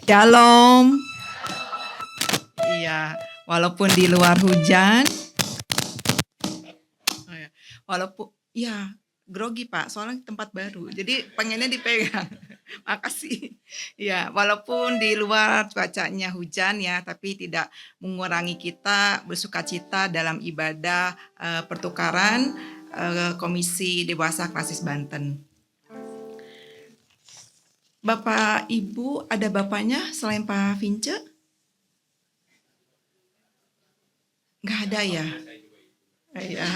Shalom. Iya, walaupun di luar hujan, walaupun ya grogi Pak, soalnya tempat baru, jadi pengennya dipegang. Makasih. Ya, walaupun di luar cuacanya hujan ya, tapi tidak mengurangi kita bersukacita dalam ibadah pertukaran Komisi Dewasa Klasis Banten. Bapak Ibu, ada bapaknya selain Pak Vince? Nggak ada ya? Ya.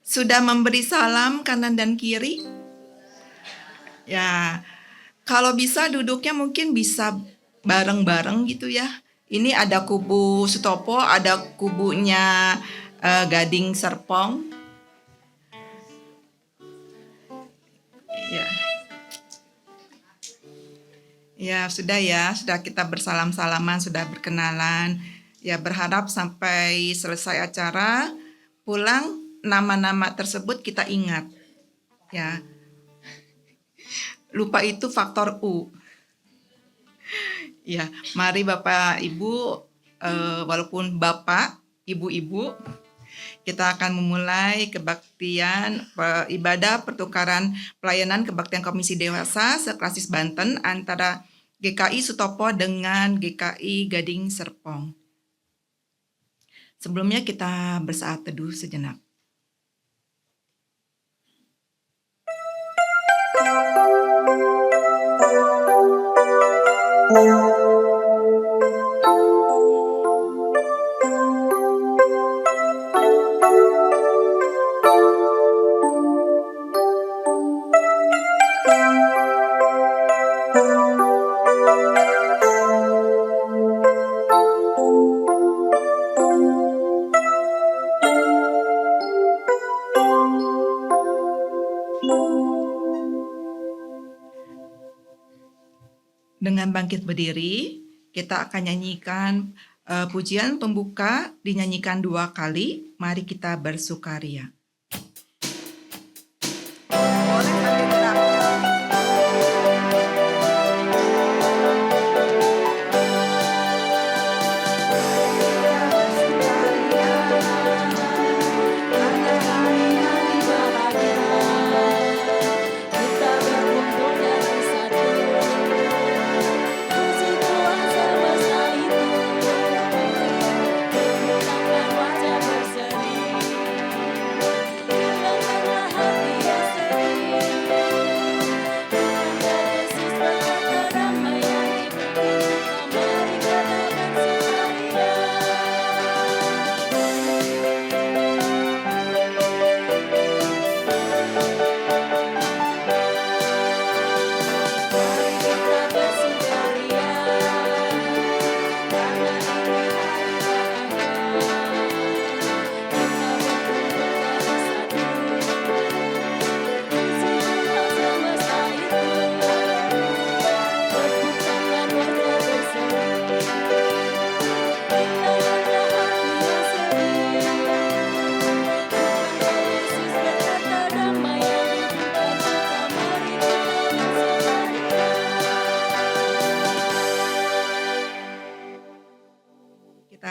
Sudah memberi salam kanan dan kiri? Ya, kalau bisa duduknya mungkin bisa bareng-bareng gitu ya. Ini ada kubu Sutopo, ada kubunya Gading Serpong. Ya. Ya, sudah kita bersalam-salaman, sudah berkenalan. Ya, berharap sampai selesai acara pulang nama-nama tersebut kita ingat. Ya. Lupa itu faktor U. Ya, mari Bapak Ibu, walaupun Bapak, Ibu-ibu, kita akan memulai kebaktian ibadah pertukaran pelayanan kebaktian Komisi Dewasa Seklasis Banten antara GKI Sutopo dengan GKI Gading Serpong. Sebelumnya kita bersaat teduh sejenak. Dengan bangkit berdiri, kita akan nyanyikan pujian pembuka, dinyanyikan 2 kali. Mari kita bersukaria.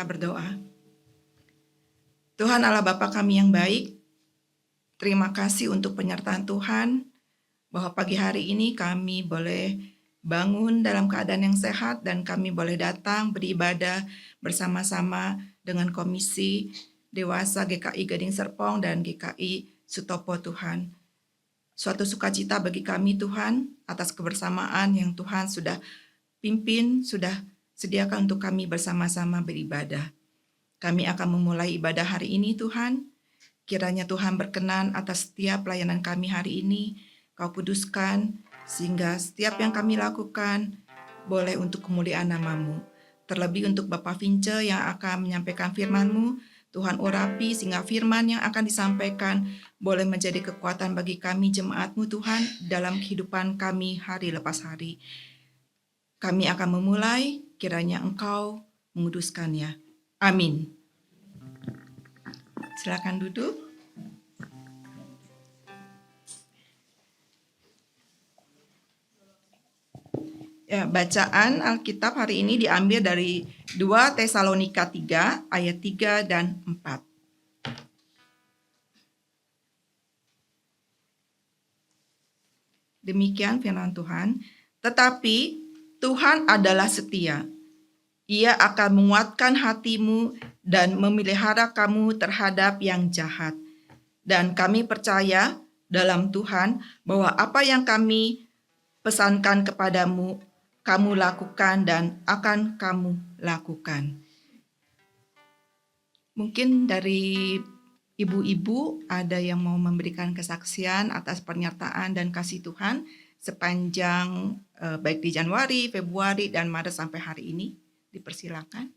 Berdoa. Tuhan Allah Bapa kami yang baik, terima kasih untuk penyertaan Tuhan, bahwa pagi hari ini kami boleh bangun dalam keadaan yang sehat dan kami boleh datang beribadah bersama-sama dengan Komisi Dewasa GKI Gading Serpong dan GKI Sutopo Tuhan. Suatu sukacita bagi kami Tuhan atas kebersamaan yang Tuhan sudah pimpin, sudah sediakan untuk kami bersama-sama beribadah. Kami akan memulai ibadah hari ini Tuhan. Kiranya Tuhan berkenan atas setiap pelayanan kami hari ini. Kau kuduskan sehingga setiap yang kami lakukan boleh untuk kemuliaan nama-Mu. Terlebih untuk Bapak Vince yang akan menyampaikan firman-Mu, Tuhan urapi sehingga firman yang akan disampaikan boleh menjadi kekuatan bagi kami jemaat-Mu Tuhan dalam kehidupan kami hari lepas hari. Kami akan memulai, kiranya Engkau menguduskannya. Amin. Silakan duduk. Ya, bacaan Alkitab hari ini diambil dari 2 Tesalonika 3 ayat 3 dan 4. Demikian firman Tuhan. Tetapi Tuhan adalah setia. Ia akan menguatkan hatimu dan memelihara kamu terhadap yang jahat. Dan kami percaya dalam Tuhan bahwa apa yang kami pesankan kepadamu, kamu lakukan dan akan kamu lakukan. Mungkin dari ibu-ibu ada yang mau memberikan kesaksian atas pernyataan dan kasih Tuhan sepanjang baik di Januari, Februari, dan Maret sampai hari ini. Dipersilakan.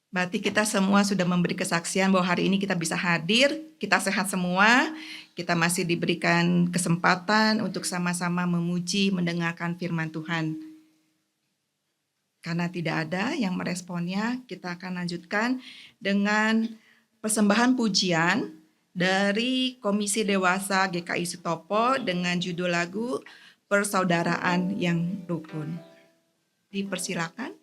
Berarti kita semua sudah memberi kesaksian bahwa hari ini kita bisa hadir, kita sehat semua, kita masih diberikan kesempatan untuk sama-sama memuji, mendengarkan firman Tuhan. Karena tidak ada yang meresponnya, kita akan lanjutkan dengan persembahan pujian dari Komisi Dewasa GKI Sutopo dengan judul lagu Persaudaraan yang Rukun. Dipersilakan.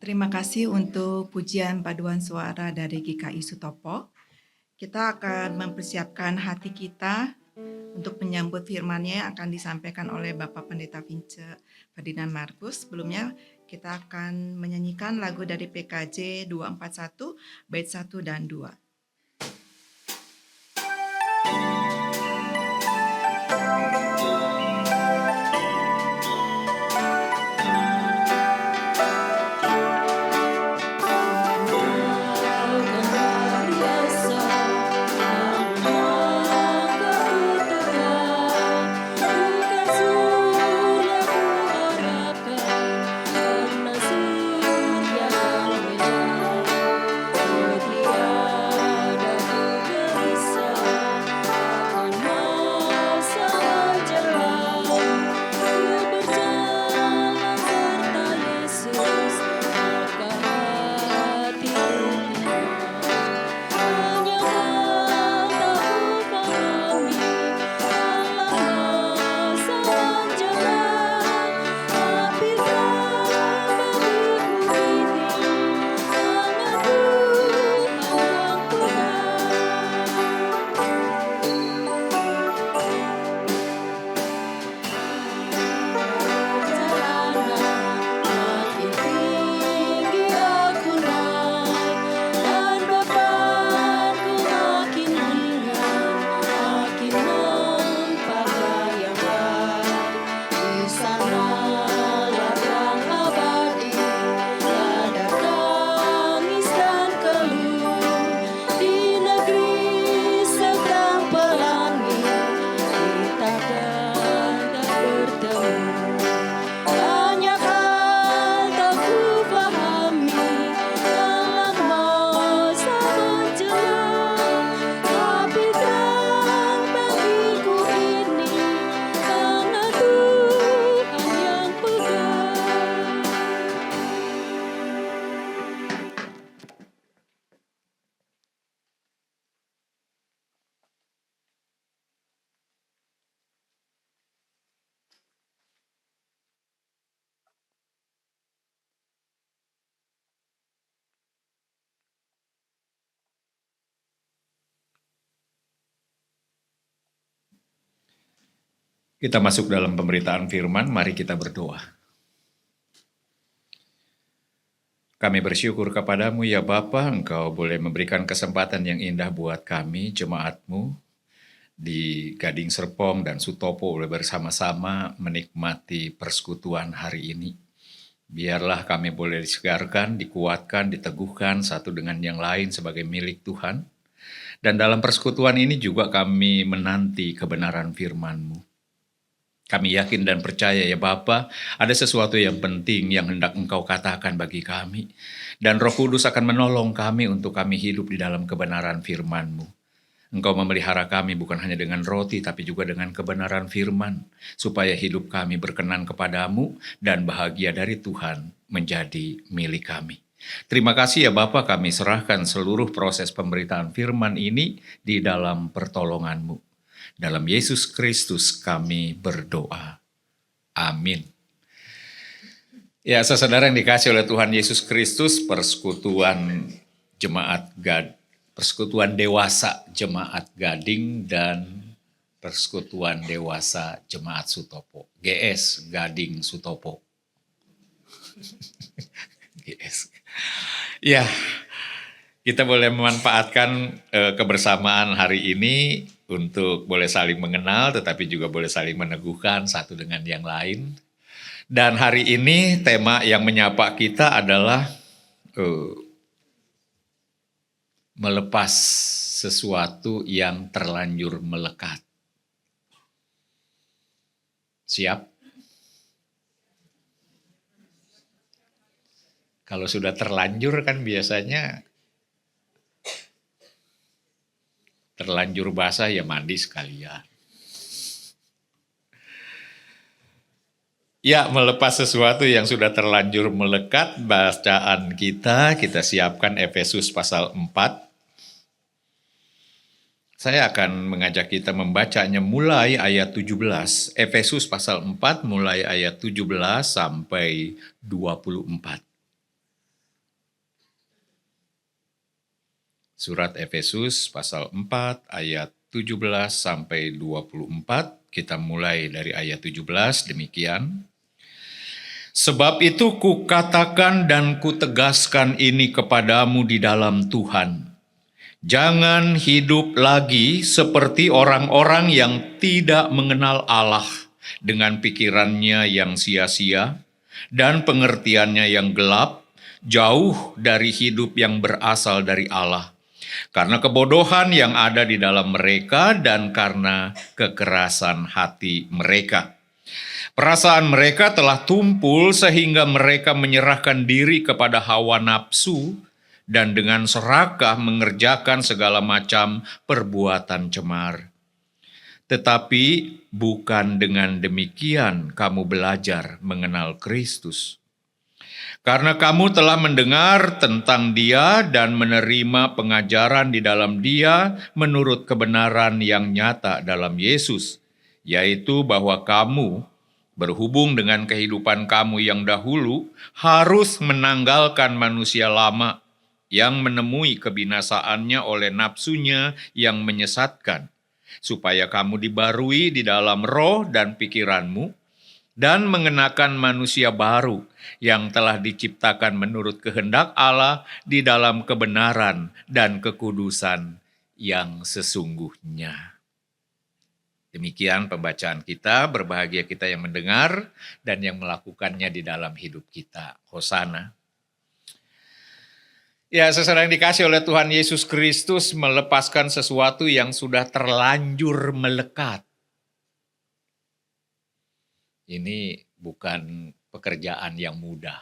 Terima kasih untuk pujian paduan suara dari GKI Sutopo. Kita akan mempersiapkan hati kita untuk menyambut firman-Nya yang akan disampaikan oleh Bapak Pendeta Vince Ferdinand Markus. Sebelumnya kita akan menyanyikan lagu dari PKJ 241 bait 1 dan 2. Kita masuk dalam pemberitaan firman, mari kita berdoa. Kami bersyukur kepadamu ya Bapa, Engkau boleh memberikan kesempatan yang indah buat kami, jemaat-Mu, di Gading Serpong dan Sutopo boleh bersama-sama menikmati persekutuan hari ini. Biarlah kami boleh disegarkan, dikuatkan, diteguhkan satu dengan yang lain sebagai milik Tuhan. Dan dalam persekutuan ini juga kami menanti kebenaran firman-Mu. Kami yakin dan percaya ya Bapa, ada sesuatu yang penting yang hendak Engkau katakan bagi kami. Dan Roh Kudus akan menolong kami untuk kami hidup di dalam kebenaran firman-Mu. Engkau memelihara kami bukan hanya dengan roti, tapi juga dengan kebenaran firman, supaya hidup kami berkenan kepadamu dan bahagia dari Tuhan menjadi milik kami. Terima kasih ya Bapa, kami serahkan seluruh proses pemberitaan firman ini di dalam pertolongan-Mu. Dalam Yesus Kristus kami berdoa. Amin. Ya, saudara yang dikasih oleh Tuhan Yesus Kristus, persekutuan dewasa Jemaat Gading dan persekutuan dewasa Jemaat Sutopo. GS, Gading Sutopo. GS. Ya, kita boleh memanfaatkan kebersamaan hari ini untuk boleh saling mengenal, tetapi juga boleh saling meneguhkan satu dengan yang lain. Dan hari ini tema yang menyapa kita adalah melepas sesuatu yang terlanjur melekat. Siap? Kalau sudah terlanjur kan biasanya terlanjur basah ya mandi sekalian. Ya, melepas sesuatu yang sudah terlanjur melekat, bacaan kita siapkan Efesus pasal 4. Saya akan mengajak kita membacanya mulai ayat 17. Efesus pasal 4 mulai ayat 17 sampai 24. Surat Efesus pasal 4 ayat 17 sampai 24. Kita mulai dari ayat 17 demikian. Sebab itu kukatakan dan kutegaskan ini kepadamu di dalam Tuhan. Jangan hidup lagi seperti orang-orang yang tidak mengenal Allah dengan pikirannya yang sia-sia dan pengertiannya yang gelap, jauh dari hidup yang berasal dari Allah. Karena kebodohan yang ada di dalam mereka dan karena kekerasan hati mereka. Perasaan mereka telah tumpul sehingga mereka menyerahkan diri kepada hawa nafsu dan dengan serakah mengerjakan segala macam perbuatan cemar. Tetapi bukan dengan demikian kamu belajar mengenal Kristus. Karena kamu telah mendengar tentang Dia dan menerima pengajaran di dalam Dia menurut kebenaran yang nyata dalam Yesus, yaitu bahwa kamu berhubung dengan kehidupan kamu yang dahulu harus menanggalkan manusia lama yang menemui kebinasaannya oleh nafsunya yang menyesatkan, supaya kamu dibarui di dalam roh dan pikiranmu, dan mengenakan manusia baru yang telah diciptakan menurut kehendak Allah di dalam kebenaran dan kekudusan yang sesungguhnya. Demikian pembacaan kita, berbahagia kita yang mendengar dan yang melakukannya di dalam hidup kita. Hosana. Ya, saudara yang dikasih oleh Tuhan Yesus Kristus melepaskan sesuatu yang sudah terlanjur melekat. Ini bukan pekerjaan yang mudah.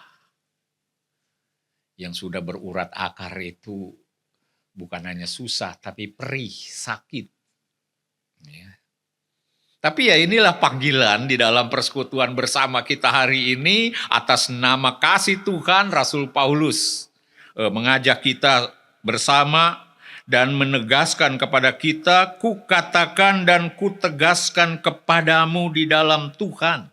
Yang sudah berurat akar itu bukan hanya susah, tapi perih, sakit. Ya. Tapi ya inilah panggilan di dalam persekutuan bersama kita hari ini atas nama kasih Tuhan Rasul Paulus. Mengajak kita bersama dan menegaskan kepada kita, kukatakan dan kutegaskan kepadamu di dalam Tuhan.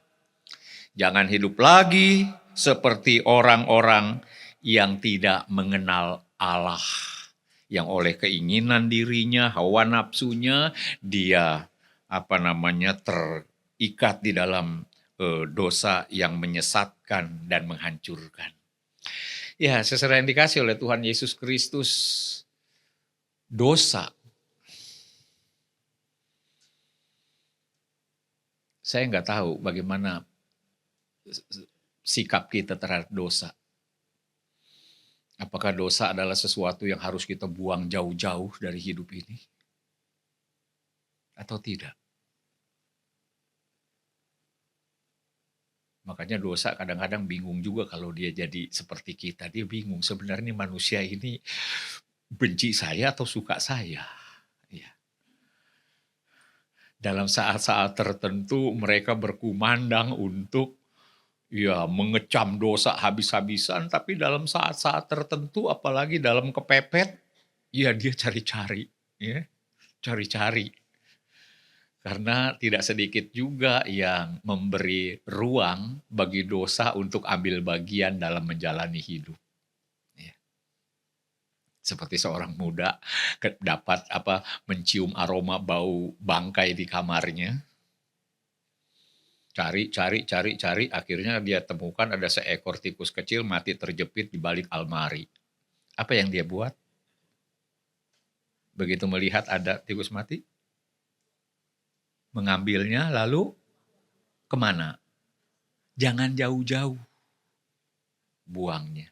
Jangan hidup lagi seperti orang-orang yang tidak mengenal Allah. Yang oleh keinginan dirinya, hawa nafsunya, dia terikat di dalam dosa yang menyesatkan dan menghancurkan. Ya, saudara yang dikasih oleh Tuhan Yesus Kristus, dosa. Saya nggak tahu bagaimana sikap kita terhadap dosa. Apakah dosa adalah sesuatu yang harus kita buang jauh-jauh dari hidup ini? Atau tidak? Makanya dosa kadang-kadang bingung juga kalau dia jadi seperti kita. Dia bingung sebenarnya manusia ini benci saya atau suka saya. Ya. Dalam saat-saat tertentu mereka berkumandang untuk mengecam dosa habis-habisan. Tapi dalam saat-saat tertentu apalagi dalam kepepet, dia cari-cari. Ya, cari-cari. Karena tidak sedikit juga yang memberi ruang bagi dosa untuk ambil bagian dalam menjalani hidup. Ya. Seperti seorang muda dapat mencium aroma bau bangkai di kamarnya. Cari, akhirnya dia temukan ada seekor tikus kecil mati terjepit di balik almari. Apa yang dia buat? Begitu melihat ada tikus mati, mengambilnya lalu kemana? Jangan jauh-jauh buangnya.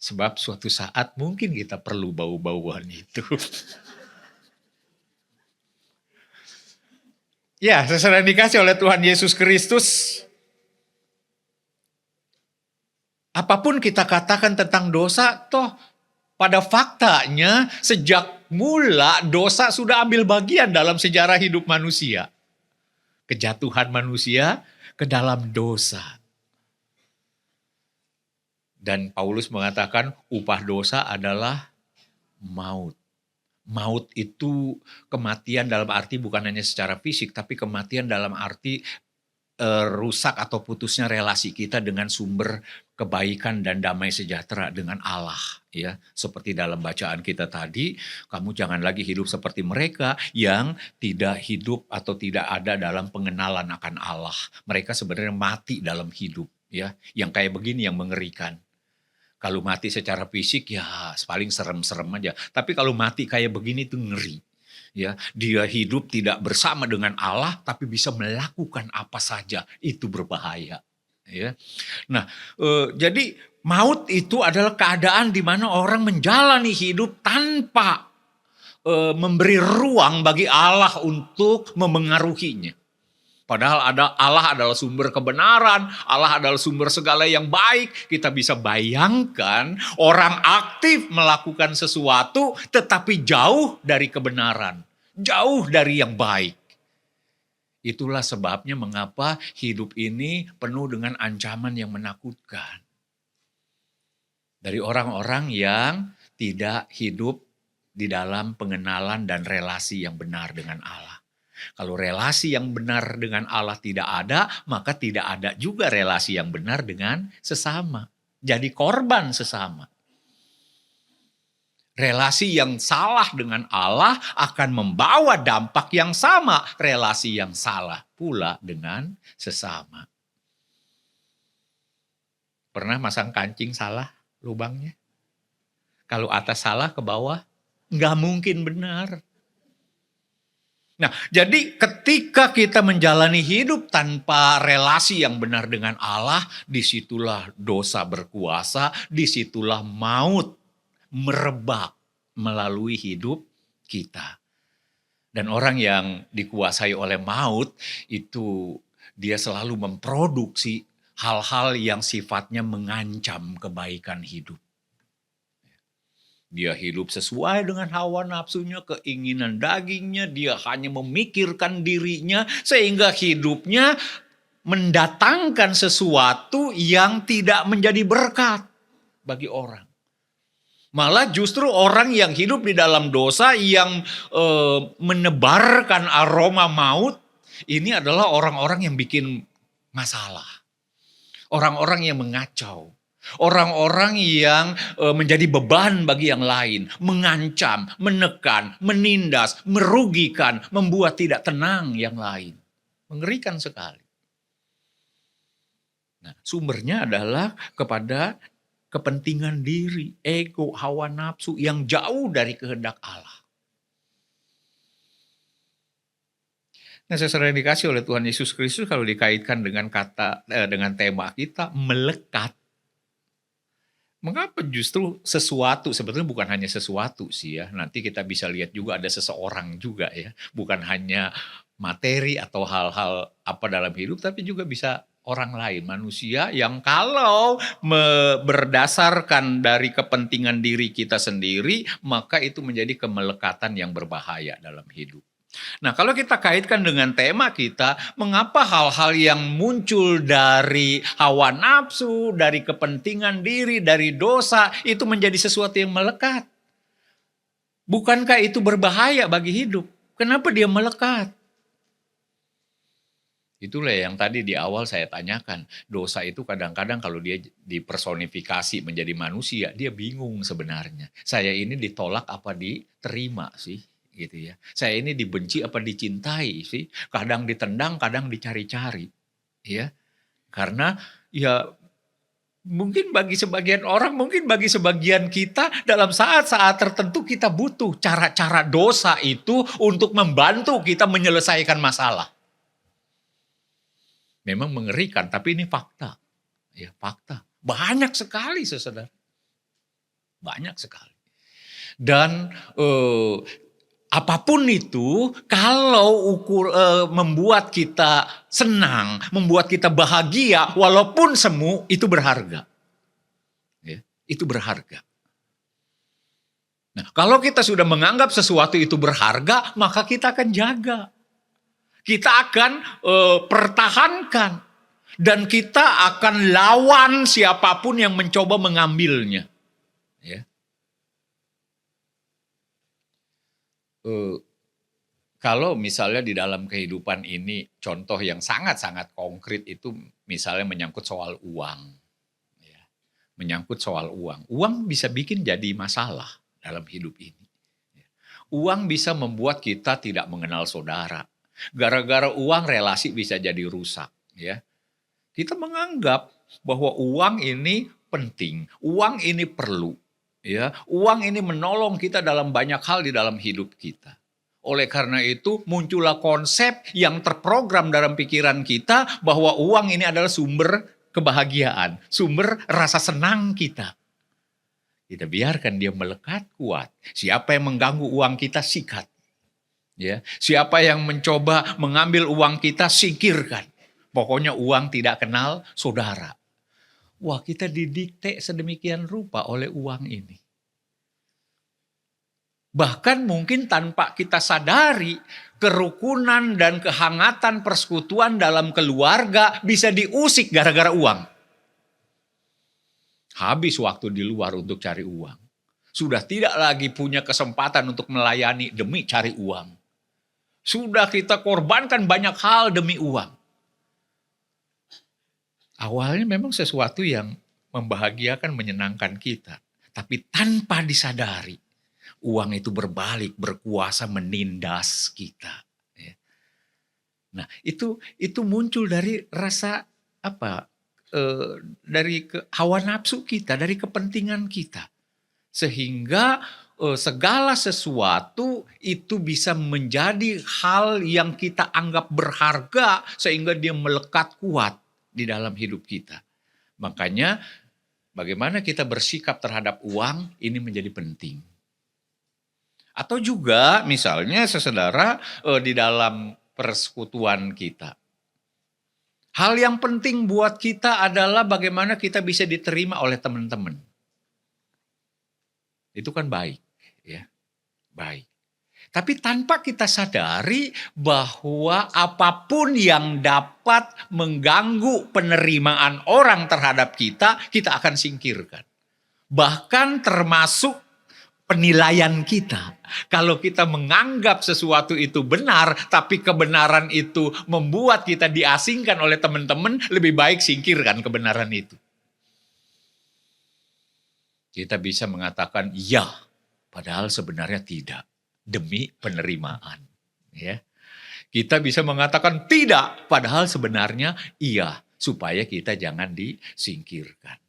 Sebab suatu saat mungkin kita perlu bau-bauan itu. Ya, sesuai yang dikasih oleh Tuhan Yesus Kristus. Apapun kita katakan tentang dosa, toh pada faktanya sejak mula dosa sudah ambil bagian dalam sejarah hidup manusia. Kejatuhan manusia ke dalam dosa. Dan Paulus mengatakan upah dosa adalah maut. Maut itu kematian dalam arti bukan hanya secara fisik, tapi kematian dalam arti rusak atau putusnya relasi kita dengan sumber kebaikan dan damai sejahtera dengan Allah, ya. Seperti dalam bacaan kita tadi, kamu jangan lagi hidup seperti mereka yang tidak hidup atau tidak ada dalam pengenalan akan Allah. Mereka sebenarnya mati dalam hidup, ya. Yang kayak begini yang mengerikan. Kalau mati secara fisik ya paling serem-serem aja. Tapi kalau mati kayak begini tuh ngeri. Ya, dia hidup tidak bersama dengan Allah tapi bisa melakukan apa saja. Itu berbahaya, ya. Nah, jadi maut itu adalah keadaan di mana orang menjalani hidup tanpa memberi ruang bagi Allah untuk memengaruhinya. Padahal Allah adalah sumber kebenaran, Allah adalah sumber segala yang baik. Kita bisa bayangkan orang aktif melakukan sesuatu tetapi jauh dari kebenaran, jauh dari yang baik. Itulah sebabnya mengapa hidup ini penuh dengan ancaman yang menakutkan. Dari orang-orang yang tidak hidup di dalam pengenalan dan relasi yang benar dengan Allah. Kalau relasi yang benar dengan Allah tidak ada, maka tidak ada juga relasi yang benar dengan sesama. Jadi korban sesama. Relasi yang salah dengan Allah akan membawa dampak yang sama. Relasi yang salah pula dengan sesama. Pernah masang kancing salah lubangnya? Kalau atas salah ke bawah, nggak mungkin benar. Nah, jadi ketika kita menjalani hidup tanpa relasi yang benar dengan Allah, disitulah dosa berkuasa, disitulah maut merebak melalui hidup kita. Dan orang yang dikuasai oleh maut itu dia selalu memproduksi hal-hal yang sifatnya mengancam kebaikan hidup. Dia hidup sesuai dengan hawa nafsunya, keinginan dagingnya, dia hanya memikirkan dirinya sehingga hidupnya mendatangkan sesuatu yang tidak menjadi berkat bagi orang. Malah justru orang yang hidup di dalam dosa yang menebarkan aroma maut, ini adalah orang-orang yang bikin masalah. Orang-orang yang mengacau. Orang-orang yang menjadi beban bagi yang lain, mengancam, menekan, menindas, merugikan, membuat tidak tenang yang lain. Mengerikan sekali. Nah, sumbernya adalah kepada kepentingan diri, ego, hawa nafsu yang jauh dari kehendak Allah. Nah, saudara yang dikasih oleh Tuhan Yesus Kristus, kalau dikaitkan dengan dengan tema kita melekat. Mengapa justru sesuatu, sebetulnya bukan hanya sesuatu sih ya, nanti kita bisa lihat juga ada seseorang juga ya, bukan hanya materi atau hal-hal apa dalam hidup, tapi juga bisa orang lain, manusia yang kalau berdasarkan dari kepentingan diri kita sendiri, maka itu menjadi kemelekatan yang berbahaya dalam hidup. Nah, kalau kita kaitkan dengan tema kita, mengapa hal-hal yang muncul dari hawa nafsu, dari kepentingan diri, dari dosa, itu menjadi sesuatu yang melekat? Bukankah itu berbahaya bagi hidup? Kenapa dia melekat? Itulah yang tadi di awal saya tanyakan. Dosa itu kadang-kadang kalau dia dipersonifikasi menjadi manusia, dia bingung sebenarnya. Saya ini ditolak apa diterima sih? Gitu ya. Saya ini dibenci apa dicintai sih? Kadang ditendang, kadang dicari-cari. Ya. Karena ya mungkin bagi sebagian orang, mungkin bagi sebagian kita dalam saat-saat tertentu kita butuh cara-cara dosa itu untuk membantu kita menyelesaikan masalah. Memang mengerikan, tapi ini fakta. Ya, fakta. Banyak sekali, saudara. Banyak sekali. Dan apapun itu, kalau membuat kita senang, membuat kita bahagia, walaupun semu, itu berharga. Ya, itu berharga. Nah, kalau kita sudah menganggap sesuatu itu berharga, maka kita akan jaga. Kita akan pertahankan. Dan kita akan lawan siapapun yang mencoba mengambilnya. Ya. Kalau misalnya di dalam kehidupan ini contoh yang sangat-sangat konkret itu misalnya menyangkut soal uang. Ya. menyangkut soal uang. Uang bisa bikin jadi masalah dalam hidup ini. Uang bisa membuat kita tidak mengenal saudara. Gara-gara uang relasi bisa jadi rusak, ya. Kita menganggap bahwa uang ini penting, uang ini perlu, ya. Uang ini menolong kita dalam banyak hal di dalam hidup kita. Oleh karena itu muncullah konsep yang terprogram dalam pikiran kita bahwa uang ini adalah sumber kebahagiaan, sumber rasa senang kita. Kita biarkan dia melekat kuat. Siapa yang mengganggu uang kita, sikat. Ya, siapa yang mencoba mengambil uang kita, singkirkan. Pokoknya uang tidak kenal saudara. Wah, kita didikte sedemikian rupa oleh uang ini. Bahkan mungkin tanpa kita sadari, kerukunan dan kehangatan persekutuan dalam keluarga bisa diusik gara-gara uang. Habis waktu di luar untuk cari uang. Sudah tidak lagi punya kesempatan untuk melayani demi cari uang. Sudah kita korbankan banyak hal demi uang. Awalnya memang sesuatu yang membahagiakan, menyenangkan kita. Tapi tanpa disadari, uang itu berbalik, berkuasa menindas kita. Nah, itu muncul dari rasa apa? Dari hawa nafsu kita, dari kepentingan kita. Sehingga segala sesuatu itu bisa menjadi hal yang kita anggap berharga sehingga dia melekat kuat di dalam hidup kita. Makanya bagaimana kita bersikap terhadap uang ini menjadi penting. Atau juga misalnya saudara di dalam persekutuan kita. Hal yang penting buat kita adalah bagaimana kita bisa diterima oleh teman-teman. Itu kan baik, ya. Baik. Tapi tanpa kita sadari bahwa apapun yang dapat mengganggu penerimaan orang terhadap kita, kita akan singkirkan. Bahkan termasuk penilaian kita. Kalau kita menganggap sesuatu itu benar, tapi kebenaran itu membuat kita diasingkan oleh teman-teman, lebih baik singkirkan kebenaran itu. Kita bisa mengatakan ya, padahal sebenarnya tidak, demi penerimaan. Ya. Kita bisa mengatakan tidak, padahal sebenarnya iya, supaya kita jangan disingkirkan.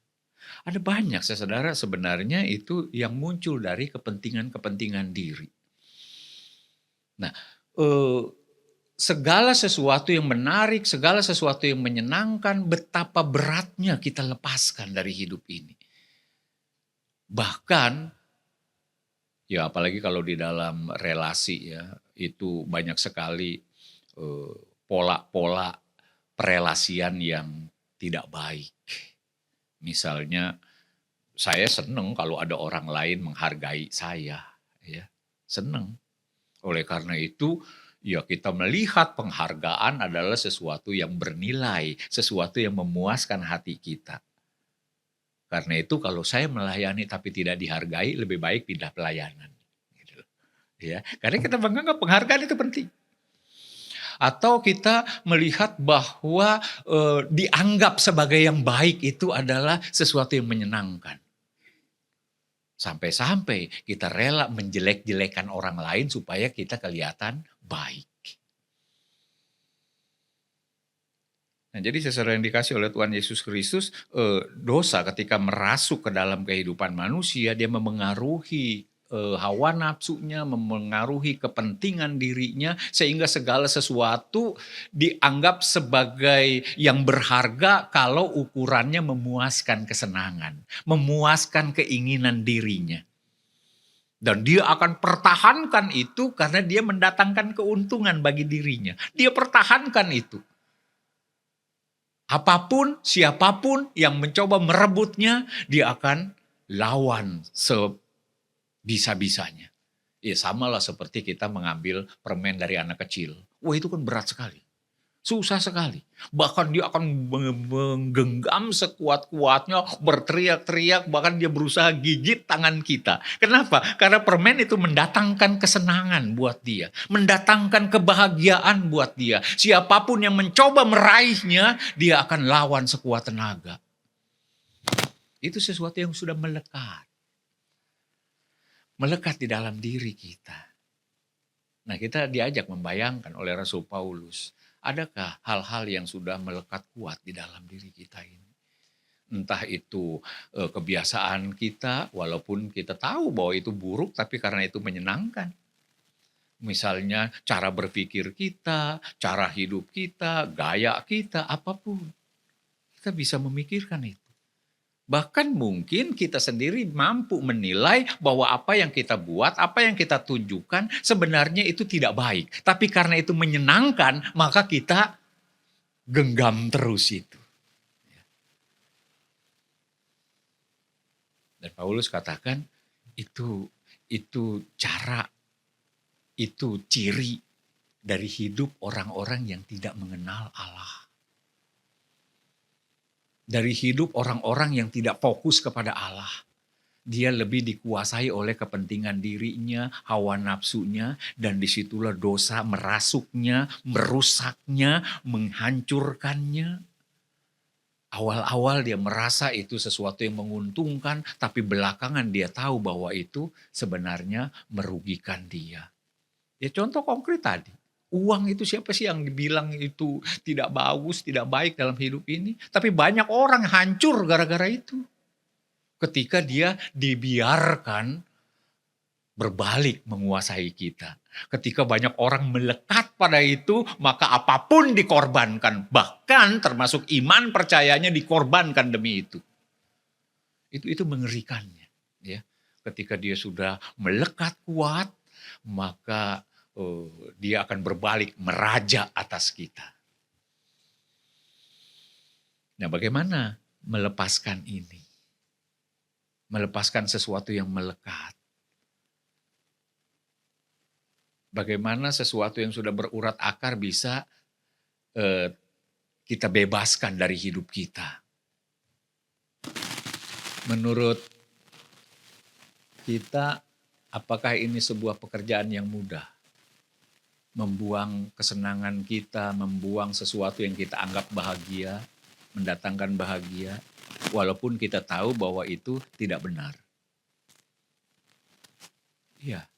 Ada banyak saudara sebenarnya itu yang muncul dari kepentingan-kepentingan diri. Nah, segala sesuatu yang menarik, segala sesuatu yang menyenangkan, betapa beratnya kita lepaskan dari hidup ini. Bahkan, ya apalagi kalau di dalam relasi ya, itu banyak sekali pola-pola perelasian yang tidak baik. Misalnya, saya senang kalau ada orang lain menghargai saya, ya, senang. Oleh karena itu, ya kita melihat penghargaan adalah sesuatu yang bernilai, sesuatu yang memuaskan hati kita. Karena itu kalau saya melayani tapi tidak dihargai, lebih baik pindah pelayanan. Gitu. Ya, karena kita menganggap penghargaan itu penting. Atau kita melihat bahwa dianggap sebagai yang baik itu adalah sesuatu yang menyenangkan. Sampai-sampai kita rela menjelek-jelekan orang lain supaya kita kelihatan baik. Nah, jadi saudara yang dikasih oleh Tuhan Yesus Kristus, dosa ketika merasuk ke dalam kehidupan manusia, dia memengaruhi hawa nafsunya, memengaruhi kepentingan dirinya, sehingga segala sesuatu dianggap sebagai yang berharga kalau ukurannya memuaskan kesenangan, memuaskan keinginan dirinya. Dan dia akan pertahankan itu karena dia mendatangkan keuntungan bagi dirinya. Dia pertahankan itu. Apapun, siapapun yang mencoba merebutnya, dia akan lawan bisa-bisanya. Ya samalah seperti kita mengambil permen dari anak kecil. Wah itu kan berat sekali. Susah sekali. Bahkan dia akan menggenggam sekuat-kuatnya, berteriak-teriak, bahkan dia berusaha gigit tangan kita. Kenapa? Karena permen itu mendatangkan kesenangan buat dia. Mendatangkan kebahagiaan buat dia. Siapapun yang mencoba meraihnya, dia akan lawan sekuat tenaga. Itu sesuatu yang sudah melekat. Melekat di dalam diri kita. Nah, kita diajak membayangkan oleh Rasul Paulus, adakah hal-hal yang sudah melekat kuat di dalam diri kita ini? Entah itu kebiasaan kita, walaupun kita tahu bahwa itu buruk, tapi karena itu menyenangkan. Misalnya cara berpikir kita, cara hidup kita, gaya kita, apapun. Kita bisa memikirkan itu. Bahkan mungkin kita sendiri mampu menilai bahwa apa yang kita buat, apa yang kita tunjukkan sebenarnya itu tidak baik. Tapi karena itu menyenangkan, maka kita genggam terus itu. Dan Paulus katakan itu cara, itu ciri dari hidup orang-orang yang tidak mengenal Allah. Dari hidup orang-orang yang tidak fokus kepada Allah. Dia lebih dikuasai oleh kepentingan dirinya, hawa nafsunya, dan disitulah dosa merasuknya, merusaknya, menghancurkannya. Awal-awal dia merasa itu sesuatu yang menguntungkan, tapi belakangan dia tahu bahwa itu sebenarnya merugikan dia. Ya contoh konkret tadi. Uang itu siapa sih yang dibilang itu tidak bagus, tidak baik dalam hidup ini. Tapi banyak orang hancur gara-gara itu. Ketika dia dibiarkan berbalik menguasai kita. Ketika banyak orang melekat pada itu, maka apapun dikorbankan. Bahkan termasuk iman percayanya dikorbankan demi itu. Itu mengerikannya. Ya. Ketika dia sudah melekat kuat, maka dia akan berbalik meraja atas kita. Nah, bagaimana melepaskan ini? Melepaskan sesuatu yang melekat. Bagaimana sesuatu yang sudah berurat akar bisa kita bebaskan dari hidup kita. Menurut kita, apakah ini sebuah pekerjaan yang mudah? Membuang kesenangan kita, membuang sesuatu yang kita anggap bahagia, mendatangkan bahagia, walaupun kita tahu bahwa itu tidak benar. Iya.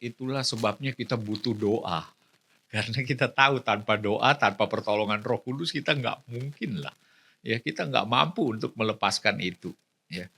Itulah sebabnya kita butuh doa. Karena kita tahu tanpa doa, tanpa pertolongan Roh Kudus kita nggak mungkin lah. Ya, kita nggak mampu untuk melepaskan itu. Ya.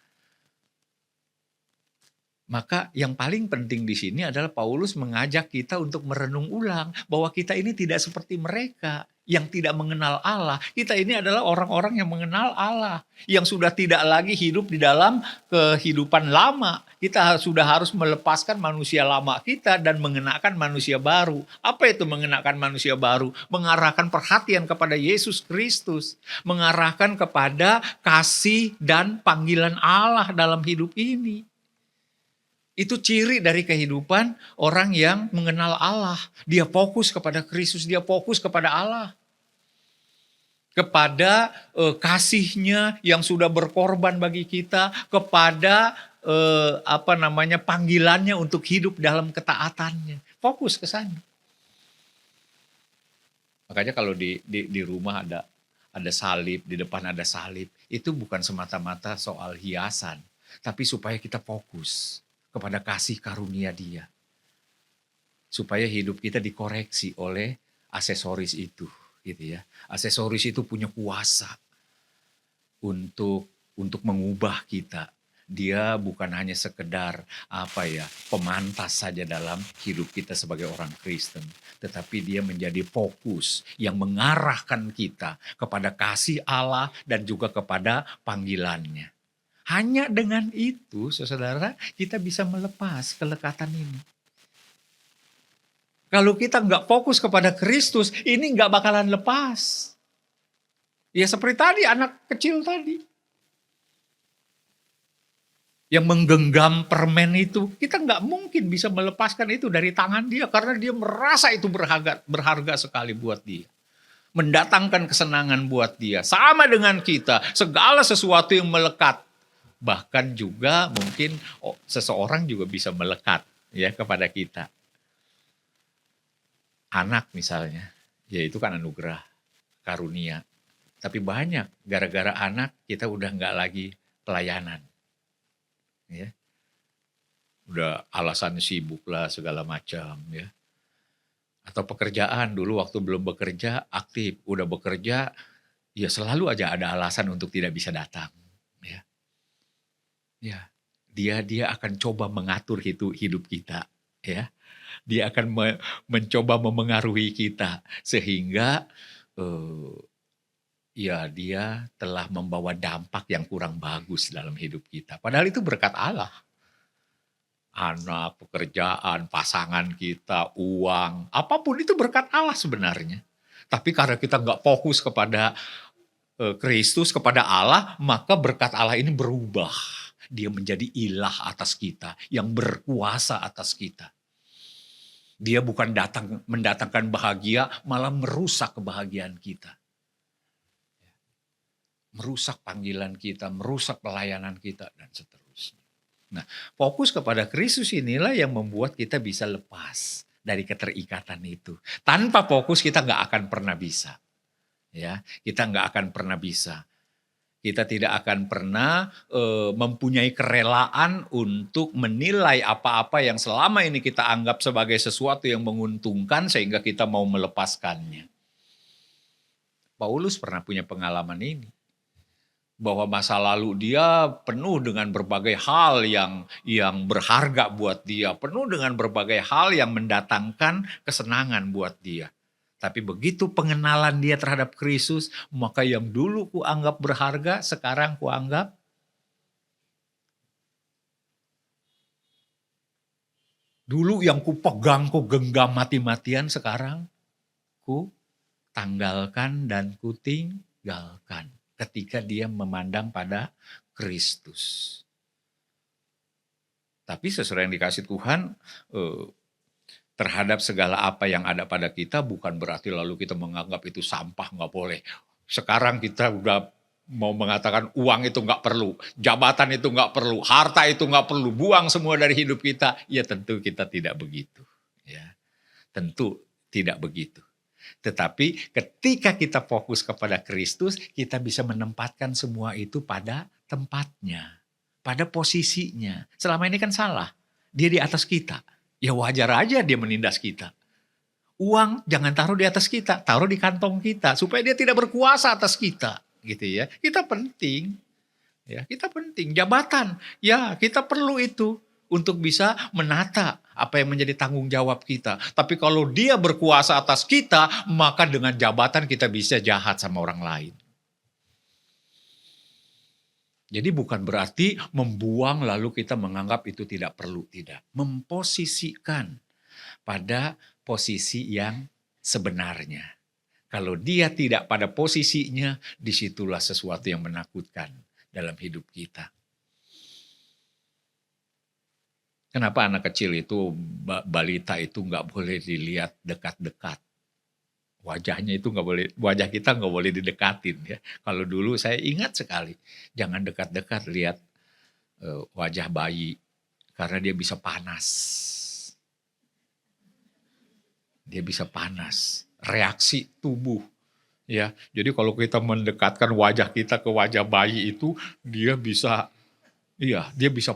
Maka yang paling penting di sini adalah Paulus mengajak kita untuk merenung ulang bahwa kita ini tidak seperti mereka yang tidak mengenal Allah. Kita ini adalah orang-orang yang mengenal Allah, yang sudah tidak lagi hidup di dalam kehidupan lama. Kita sudah harus melepaskan manusia lama kita dan mengenakan manusia baru. Apa itu mengenakan manusia baru? Mengarahkan perhatian kepada Yesus Kristus, mengarahkan kepada kasih dan panggilan Allah dalam hidup ini. Itu ciri dari kehidupan orang yang mengenal Allah. Dia fokus kepada Kristus, dia fokus kepada Allah. Kepada kasihnya yang sudah berkorban bagi kita, kepada panggilannya untuk hidup dalam ketaatannya. Fokus ke sana. Makanya kalau di rumah ada salib, di depan ada salib, itu bukan semata-mata soal hiasan, tapi supaya kita fokus kepada kasih karunia Dia. Supaya hidup kita dikoreksi oleh aksesoris itu, gitu ya. Aksesoris itu punya kuasa untuk mengubah kita. Dia bukan hanya sekedar pemantas saja dalam hidup kita sebagai orang Kristen, tetapi dia menjadi fokus yang mengarahkan kita kepada kasih Allah dan juga kepada panggilannya. Hanya dengan itu, saudara, kita bisa melepas kelekatan ini. Kalau kita nggak fokus kepada Kristus, ini nggak bakalan lepas. Ya seperti tadi, anak kecil tadi. Yang menggenggam permen itu, kita nggak mungkin bisa melepaskan itu dari tangan dia. Karena dia merasa itu berharga sekali buat dia. Mendatangkan kesenangan buat dia. Sama dengan kita, segala sesuatu yang melekat. Bahkan juga mungkin seseorang juga bisa melekat ya kepada kita. Anak misalnya, ya itu kan anugerah, karunia. Tapi banyak gara-gara anak kita udah nggak lagi pelayanan. Ya. Udah alasannya sibuk lah segala macam ya. Atau pekerjaan dulu waktu belum bekerja aktif, udah bekerja ya selalu aja ada alasan untuk tidak bisa datang. Ya, ya. Dia akan coba mengatur hidup kita, ya. Dia akan mencoba memengaruhi kita sehingga eh, ya dia telah membawa dampak yang kurang bagus dalam hidup kita. Padahal itu berkat Allah. Anak, pekerjaan, pasangan kita, uang, apapun itu berkat Allah sebenarnya. Tapi karena kita nggak fokus kepada Kristus, kepada Allah, maka berkat Allah ini berubah. Dia menjadi ilah atas kita, yang berkuasa atas kita. Dia bukan mendatangkan bahagia, malah merusak kebahagiaan kita. Merusak panggilan kita, merusak pelayanan kita, dan seterusnya. Nah, fokus kepada Kristus inilah yang membuat kita bisa lepas dari keterikatan itu. Tanpa fokus kita nggak akan pernah bisa. Ya, kita nggak akan pernah bisa. Kita tidak akan pernah mempunyai kerelaan untuk menilai apa-apa yang selama ini kita anggap sebagai sesuatu yang menguntungkan sehingga kita mau melepaskannya. Paulus pernah punya pengalaman ini. Bahwa masa lalu dia penuh dengan berbagai hal yang berharga buat dia. Penuh dengan berbagai hal yang mendatangkan kesenangan buat dia. Tapi begitu pengenalan dia terhadap Kristus, maka yang dulu kuanggap berharga, sekarang kuanggap dulu yang kupegang, kugenggam mati-matian, sekarang ku tanggalkan dan ku tinggalkan. Ketika dia memandang pada Kristus. Tapi sesuai yang dikasih Tuhan, terhadap segala apa yang ada pada kita bukan berarti lalu kita menganggap itu sampah, nggak boleh. Sekarang kita udah mau mengatakan uang itu nggak perlu, jabatan itu nggak perlu, harta itu nggak perlu, buang semua dari hidup kita. Ya tentu kita tidak begitu. Ya, tentu tidak begitu. Tetapi ketika kita fokus kepada Kristus, kita bisa menempatkan semua itu pada tempatnya, pada posisinya. Selama ini kan salah, dia di atas kita. Ya wajar aja dia menindas kita. Uang jangan taruh di atas kita, taruh di kantong kita supaya dia tidak berkuasa atas kita, gitu ya. Kita penting. Ya, kita penting. Jabatan, ya kita perlu itu untuk bisa menata apa yang menjadi tanggung jawab kita. Tapi kalau dia berkuasa atas kita, maka dengan jabatan kita bisa jahat sama orang lain. Jadi bukan berarti membuang lalu kita menganggap itu tidak perlu, tidak. Memposisikan pada posisi yang sebenarnya. Kalau dia tidak pada posisinya, disitulah sesuatu yang menakutkan dalam hidup kita. Kenapa anak kecil itu, balita itu nggak boleh dilihat dekat-dekat? Wajahnya itu nggak boleh, wajah kita nggak boleh didekatin ya. Kalau dulu saya ingat sekali, jangan dekat-dekat lihat wajah bayi karena dia bisa panas. Dia bisa panas, reaksi tubuh ya. Jadi kalau kita mendekatkan wajah kita ke wajah bayi itu, dia bisa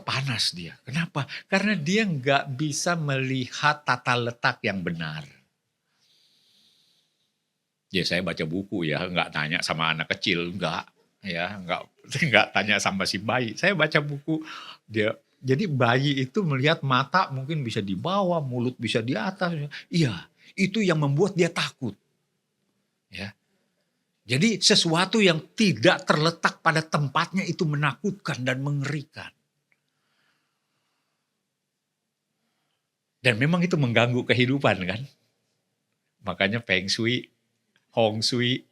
panas dia. Kenapa? Karena dia nggak bisa melihat tata letak yang benar. Ya saya baca buku ya, nggak tanya sama anak kecil, nggak tanya sama si bayi. Saya baca buku dia. Jadi bayi itu melihat mata mungkin bisa di bawah, mulut bisa di atas. Iya, itu yang membuat dia takut. Ya. Jadi sesuatu yang tidak terletak pada tempatnya itu menakutkan dan mengerikan. Dan memang itu mengganggu kehidupan kan. Makanya Feng Shui, Hong Shui,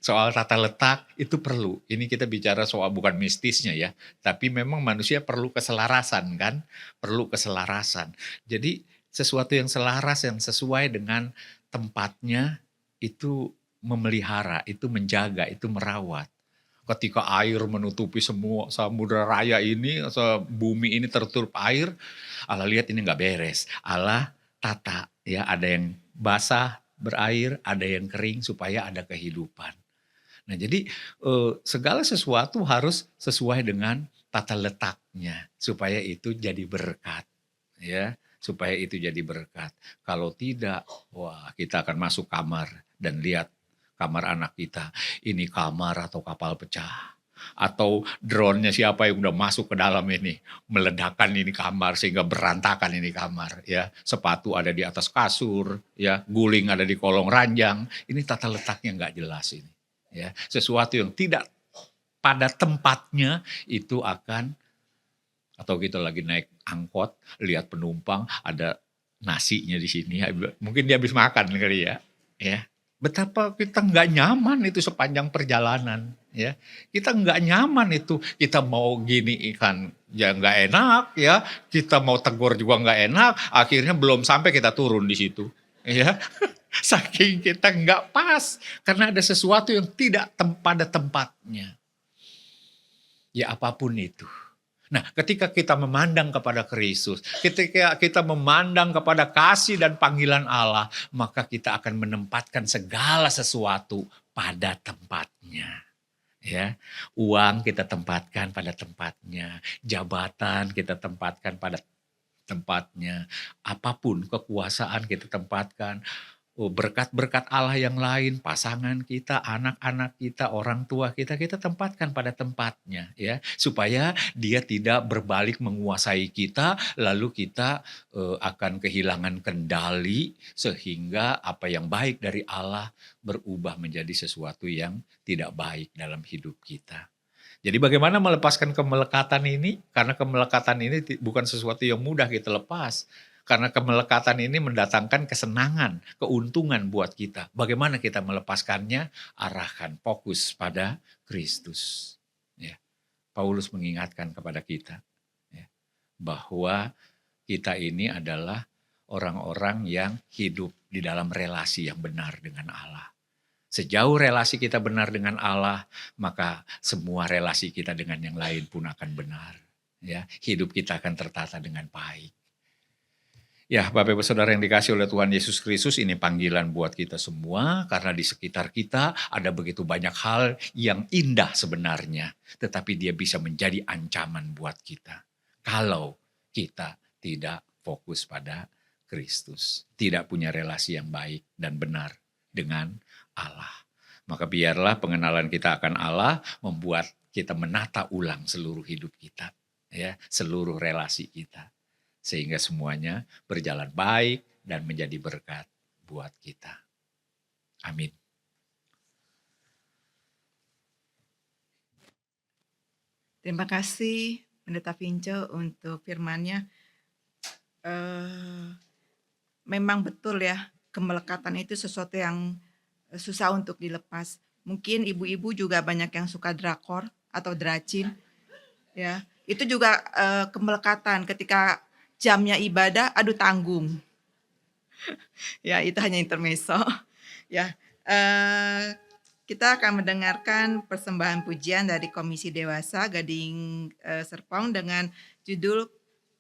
soal tata letak itu perlu. Ini kita bicara soal bukan mistisnya ya. Tapi memang manusia perlu keselarasan kan. Perlu keselarasan. Jadi sesuatu yang selaras, yang sesuai dengan tempatnya itu memelihara, itu menjaga, itu merawat. Ketika air menutupi semua samudra raya ini, bumi ini tertutup air, Allah lihat ini nggak beres. Allah tata, ya ada yang basah berair, ada yang kering supaya ada kehidupan. Nah jadi, segala sesuatu harus sesuai dengan tata letaknya, supaya itu jadi berkat, ya, supaya itu jadi berkat. Kalau tidak, wah kita akan masuk kamar dan lihat kamar anak kita, ini kamar atau kapal pecah, atau drone-nya siapa yang udah masuk ke dalam ini, meledakkan ini kamar sehingga berantakan ini kamar, ya. Sepatu ada di atas kasur, ya, guling ada di kolong ranjang, ini tata letaknya nggak jelas ini. Ya, sesuatu yang tidak pada tempatnya itu akan atau kita lagi naik angkot, lihat penumpang ada nasinya di sini, mungkin dia habis makan kali ya, ya. Betapa kita nggak nyaman itu sepanjang perjalanan, ya. Kita nggak nyaman itu, kita mau gini ikan ya nggak enak, ya. Kita mau tegur juga nggak enak, akhirnya belum sampai kita turun di situ, ya. Saking kita nggak pas, karena ada sesuatu yang tidak pada tempatnya. Ya apapun itu. Nah, ketika kita memandang kepada Kristus, ketika kita memandang kepada kasih dan panggilan Allah, maka kita akan menempatkan segala sesuatu pada tempatnya. Ya, uang kita tempatkan pada tempatnya, jabatan kita tempatkan pada tempatnya, apapun kekuasaan kita tempatkan. Berkat-berkat Allah yang lain, pasangan kita, anak-anak kita, orang tua kita, kita tempatkan pada tempatnya ya, supaya dia tidak berbalik menguasai kita, lalu kita akan kehilangan kendali sehingga apa yang baik dari Allah berubah menjadi sesuatu yang tidak baik dalam hidup kita. Jadi bagaimana melepaskan kemelekatan ini? Karena kemelekatan ini bukan sesuatu yang mudah kita lepas. Karena kemelekatan ini mendatangkan kesenangan, keuntungan buat kita. Bagaimana kita melepaskannya? Arahkan fokus pada Kristus. Ya. Paulus mengingatkan kepada kita ya, bahwa kita ini adalah orang-orang yang hidup di dalam relasi yang benar dengan Allah. Sejauh relasi kita benar dengan Allah, maka semua relasi kita dengan yang lain pun akan benar. Ya, hidup kita akan tertata dengan baik. Ya, Bapak Ibu Saudara yang dikasih oleh Tuhan Yesus Kristus, ini panggilan buat kita semua karena di sekitar kita ada begitu banyak hal yang indah sebenarnya, tetapi dia bisa menjadi ancaman buat kita kalau kita tidak fokus pada Kristus, tidak punya relasi yang baik dan benar dengan Allah. Maka biarlah pengenalan kita akan Allah membuat kita menata ulang seluruh hidup kita, ya, seluruh relasi kita. Sehingga semuanya berjalan baik dan menjadi berkat buat kita. Amin. Terima kasih Pendeta Vince untuk firman-Nya. Memang betul ya, kemelekatan itu sesuatu yang susah untuk dilepas. Mungkin ibu-ibu juga banyak yang suka drakor atau dracin, ya. Itu juga kemelekatan ketika jamnya ibadah, aduh tanggung. Ya, itu hanya intermezzo. Ya, kita akan mendengarkan persembahan pujian dari Komisi Dewasa Gading Serpong dengan judul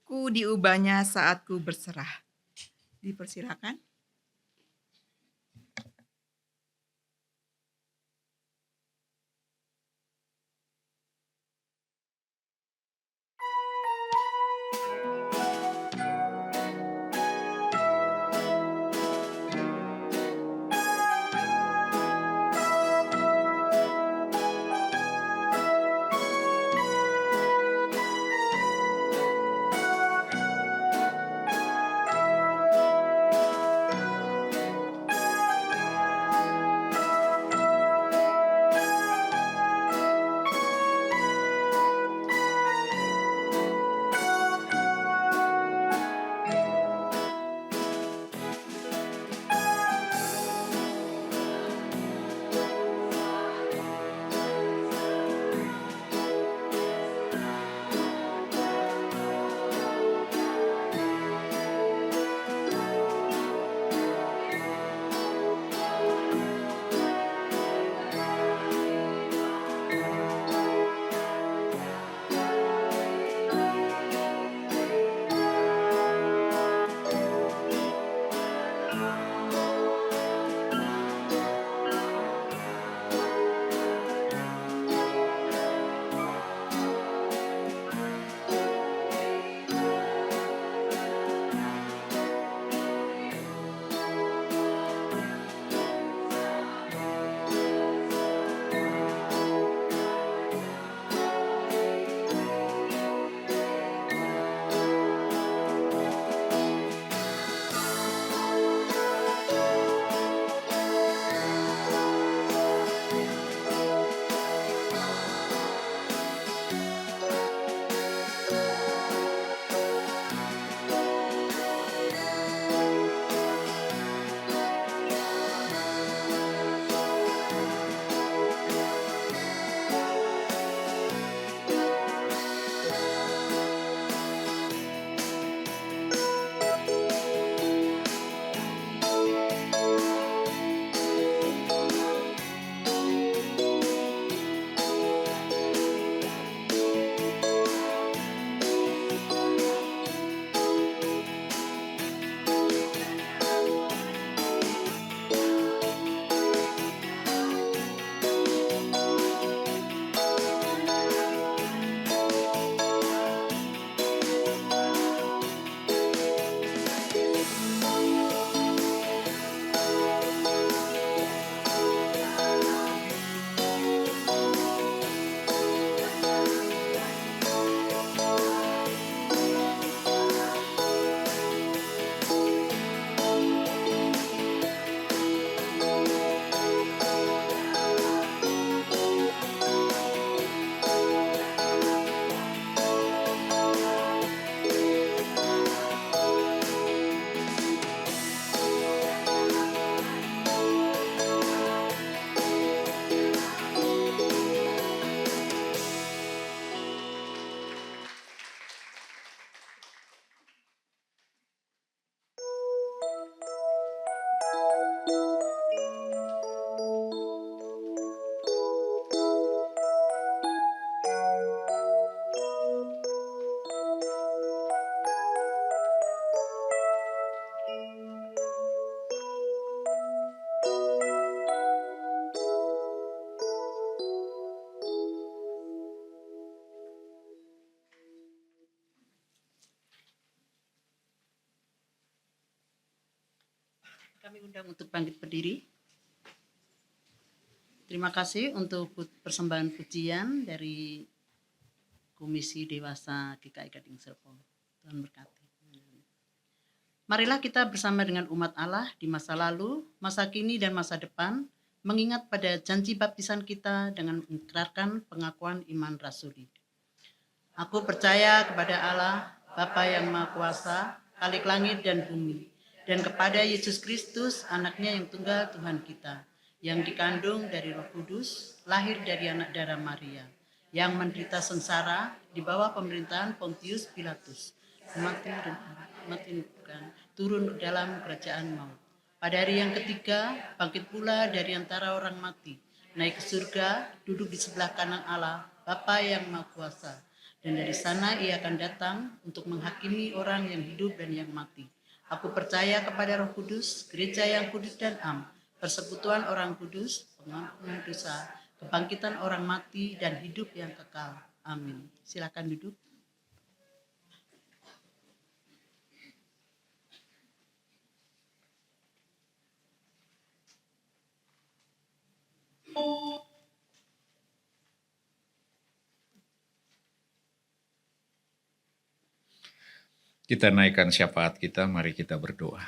Ku diubahnya saat ku berserah. Dipersilakan. Kami undang untuk bangkit berdiri. Terima kasih untuk persembahan pujian dari Komisi Dewasa GKI Gading Serpong. Tuhan berkati. Marilah kita bersama dengan umat Allah di masa lalu, masa kini, dan masa depan, mengingat pada janji baptisan kita dengan mengikrarkan pengakuan iman rasuli. Aku percaya kepada Allah, Bapa yang Maha Kuasa, Khalik langit dan bumi, dan kepada Yesus Kristus, anaknya yang tunggal Tuhan kita, yang dikandung dari Roh Kudus, lahir dari anak darah Maria, yang menderita sengsara di bawah pemerintahan Pontius Pilatus, mati turun ke dalam kerajaan maut. Pada hari yang ketiga, bangkit pula dari antara orang mati, naik ke surga, duduk di sebelah kanan Allah, Bapa yang Maha Kuasa, dan dari sana ia akan datang untuk menghakimi orang yang hidup dan yang mati. Aku percaya kepada Roh Kudus, gereja yang kudus dan am, persekutuan orang kudus, pengampunan dosa, kebangkitan orang mati, dan hidup yang kekal. Amin. Silakan duduk. Kita naikkan syafaat kita, mari kita berdoa.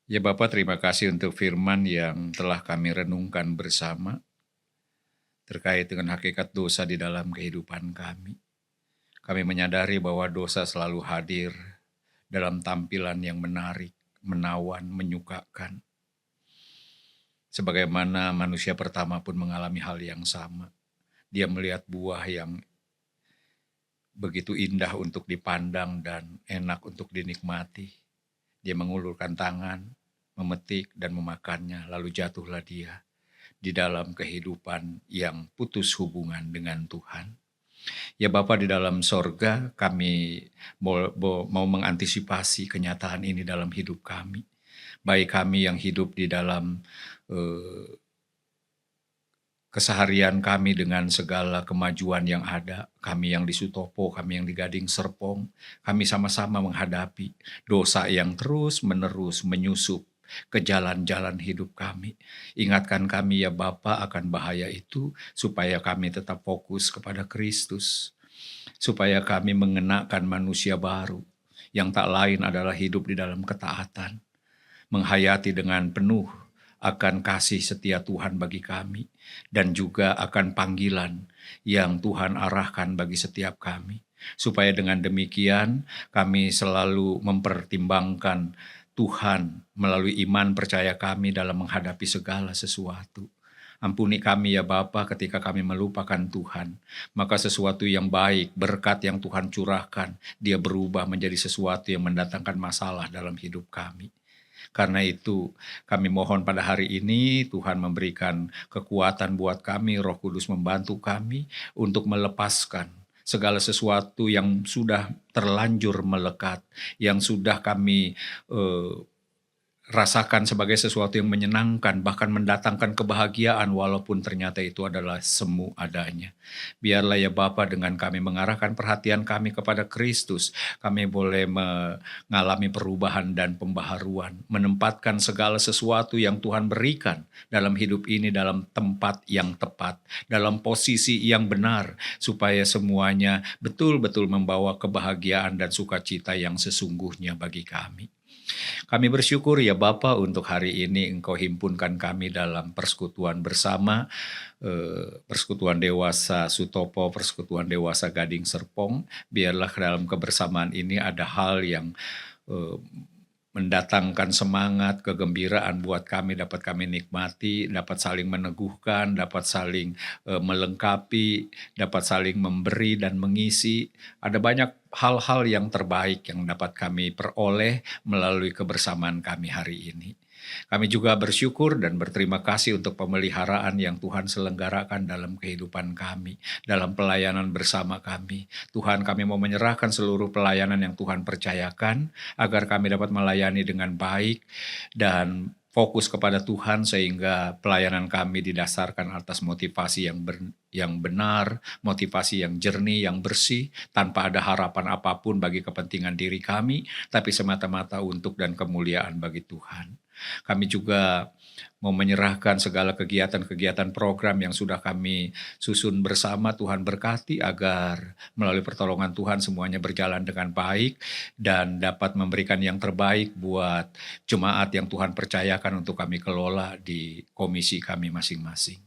Ya Bapa, terima kasih untuk firman yang telah kami renungkan bersama terkait dengan hakikat dosa di dalam kehidupan kami. Kami menyadari bahwa dosa selalu hadir dalam tampilan yang menarik, menawan, menyukakan. Sebagaimana manusia pertama pun mengalami hal yang sama. Dia melihat buah yang begitu indah untuk dipandang dan enak untuk dinikmati. Dia mengulurkan tangan, memetik dan memakannya, lalu jatuhlah dia di dalam kehidupan yang putus hubungan dengan Tuhan. Ya Bapa di dalam sorga, kami mau mengantisipasi kenyataan ini dalam hidup kami. Baik kami yang hidup di dalam keseharian kami dengan segala kemajuan yang ada, kami yang di Sutopo, kami yang di Gading Serpong, kami sama-sama menghadapi dosa yang terus-menerus menyusup ke jalan-jalan hidup kami. Ingatkan kami ya Bapa akan bahaya itu, supaya kami tetap fokus kepada Kristus, supaya kami mengenakan manusia baru, yang tak lain adalah hidup di dalam ketaatan, menghayati dengan penuh akan kasih setia Tuhan bagi kami, dan juga akan panggilan yang Tuhan arahkan bagi setiap kami. Supaya dengan demikian kami selalu mempertimbangkan Tuhan melalui iman percaya kami dalam menghadapi segala sesuatu. Ampuni kami ya Bapa ketika kami melupakan Tuhan, maka sesuatu yang baik, berkat yang Tuhan curahkan, dia berubah menjadi sesuatu yang mendatangkan masalah dalam hidup kami. Karena itu kami mohon pada hari ini Tuhan memberikan kekuatan buat kami, Roh Kudus membantu kami untuk melepaskan segala sesuatu yang sudah terlanjur melekat, yang sudah kami rasakan sebagai sesuatu yang menyenangkan, bahkan mendatangkan kebahagiaan walaupun ternyata itu adalah semu adanya. Biarlah ya Bapa dengan kami mengarahkan perhatian kami kepada Kristus, kami boleh mengalami perubahan dan pembaharuan, menempatkan segala sesuatu yang Tuhan berikan dalam hidup ini dalam tempat yang tepat, dalam posisi yang benar, supaya semuanya betul-betul membawa kebahagiaan dan sukacita yang sesungguhnya bagi kami. Kami bersyukur ya Bapa untuk hari ini Engkau himpunkan kami dalam persekutuan bersama, persekutuan dewasa Sutopo, persekutuan dewasa Gading Serpong. Biarlah dalam kebersamaan ini ada hal yang mendatangkan semangat, kegembiraan buat kami, dapat kami nikmati, dapat saling meneguhkan, dapat saling melengkapi, dapat saling memberi dan mengisi. Ada banyak hal-hal yang terbaik yang dapat kami peroleh melalui kebersamaan kami hari ini. Kami juga bersyukur dan berterima kasih untuk pemeliharaan yang Tuhan selenggarakan dalam kehidupan kami, dalam pelayanan bersama kami. Tuhan, kami mau menyerahkan seluruh pelayanan yang Tuhan percayakan, agar kami dapat melayani dengan baik dan fokus kepada Tuhan sehingga pelayanan kami didasarkan atas motivasi yang benar, motivasi yang jernih, yang bersih, tanpa ada harapan apapun bagi kepentingan diri kami, tapi semata-mata untuk dan kemuliaan bagi Tuhan. Kami juga mau menyerahkan segala kegiatan-kegiatan program yang sudah kami susun bersama. Tuhan berkati agar melalui pertolongan Tuhan semuanya berjalan dengan baik dan dapat memberikan yang terbaik buat jemaat yang Tuhan percayakan untuk kami kelola di komisi kami masing-masing.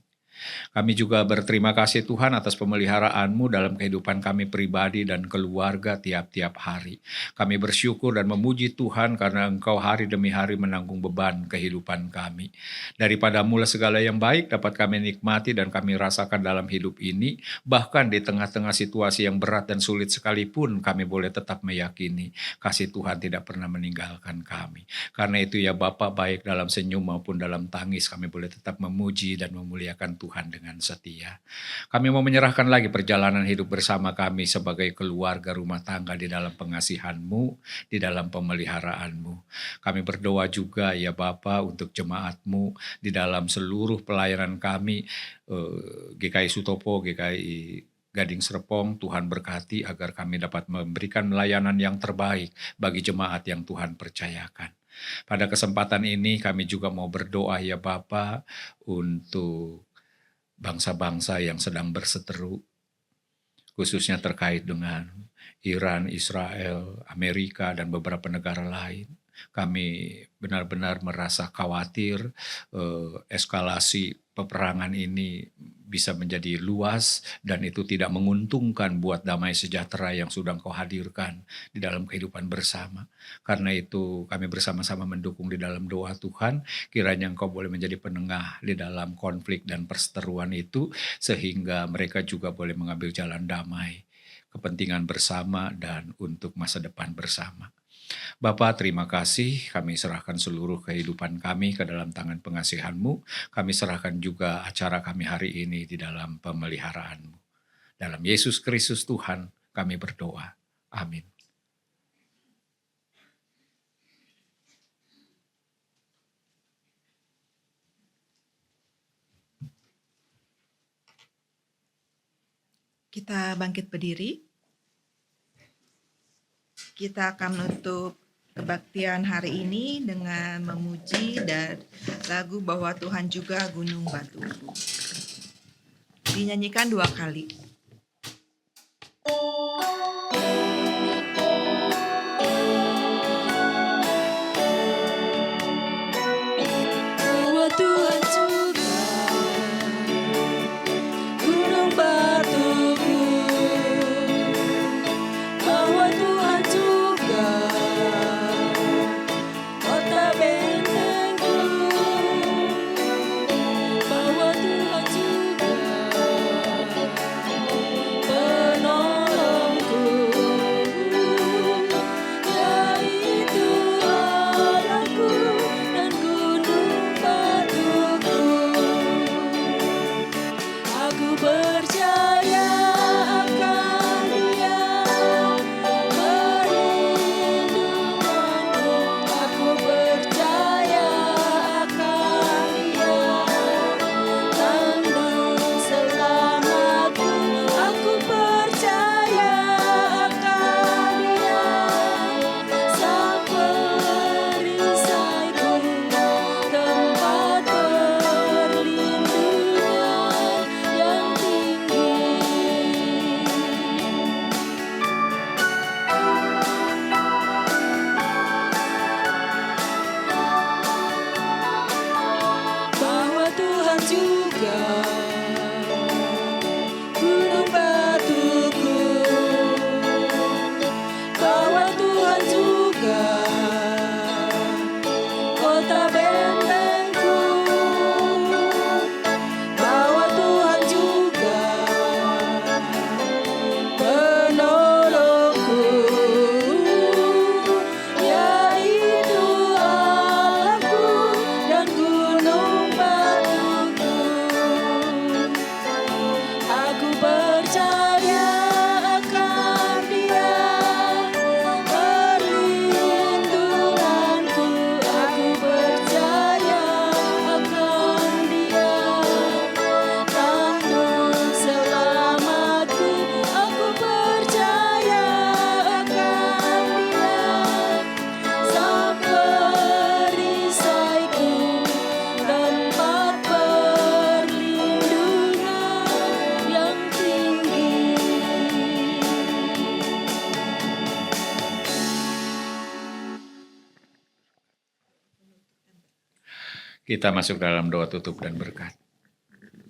Kami juga berterima kasih Tuhan atas pemeliharaan-Mu dalam kehidupan kami pribadi dan keluarga tiap-tiap hari. Kami bersyukur dan memuji Tuhan karena Engkau hari demi hari menanggung beban kehidupan kami. Daripada mula segala yang baik dapat kami nikmati dan kami rasakan dalam hidup ini, bahkan di tengah-tengah situasi yang berat dan sulit sekalipun kami boleh tetap meyakini kasih Tuhan tidak pernah meninggalkan kami. Karena itu ya Bapa, baik dalam senyum maupun dalam tangis kami boleh tetap memuji dan memuliakan Tuhan dengan setia. Kami mau menyerahkan lagi perjalanan hidup bersama kami sebagai keluarga rumah tangga di dalam pengasihan-Mu, di dalam pemeliharaan-Mu. Kami berdoa juga ya Bapa untuk jemaat-Mu di dalam seluruh pelayanan kami, GKI Sutopo, GKI Gading Serpong. Tuhan berkati agar kami dapat memberikan pelayanan yang terbaik bagi jemaat yang Tuhan percayakan. Pada kesempatan ini kami juga mau berdoa ya Bapa untuk bangsa-bangsa yang sedang berseteru, khususnya terkait dengan Iran, Israel, Amerika, dan beberapa negara lain. Kami benar-benar merasa khawatir eskalasi peperangan ini bisa menjadi luas dan itu tidak menguntungkan buat damai sejahtera yang sudah Engkau hadirkan di dalam kehidupan bersama. Karena itu kami bersama-sama mendukung di dalam doa Tuhan, kiranya Engkau boleh menjadi penengah di dalam konflik dan perseteruan itu sehingga mereka juga boleh mengambil jalan damai, kepentingan bersama dan untuk masa depan bersama. Bapa, terima kasih. Kami serahkan seluruh kehidupan kami ke dalam tangan pengasihan-Mu. Kami serahkan juga acara kami hari ini di dalam pemeliharaan-Mu. Dalam Yesus Kristus Tuhan kami berdoa. Amin. Kita bangkit berdiri. Kita akan menutup kebaktian hari ini dengan memuji dan lagu Bahwa Tuhan Juga Gunung Batuku. Dinyanyikan 2 kali. Bahwa Tuhan juga gunung batuku, bahwa Tuhan juga kota bentengku, bahwa Tuhan juga Kita masuk dalam doa tutup dan berkat.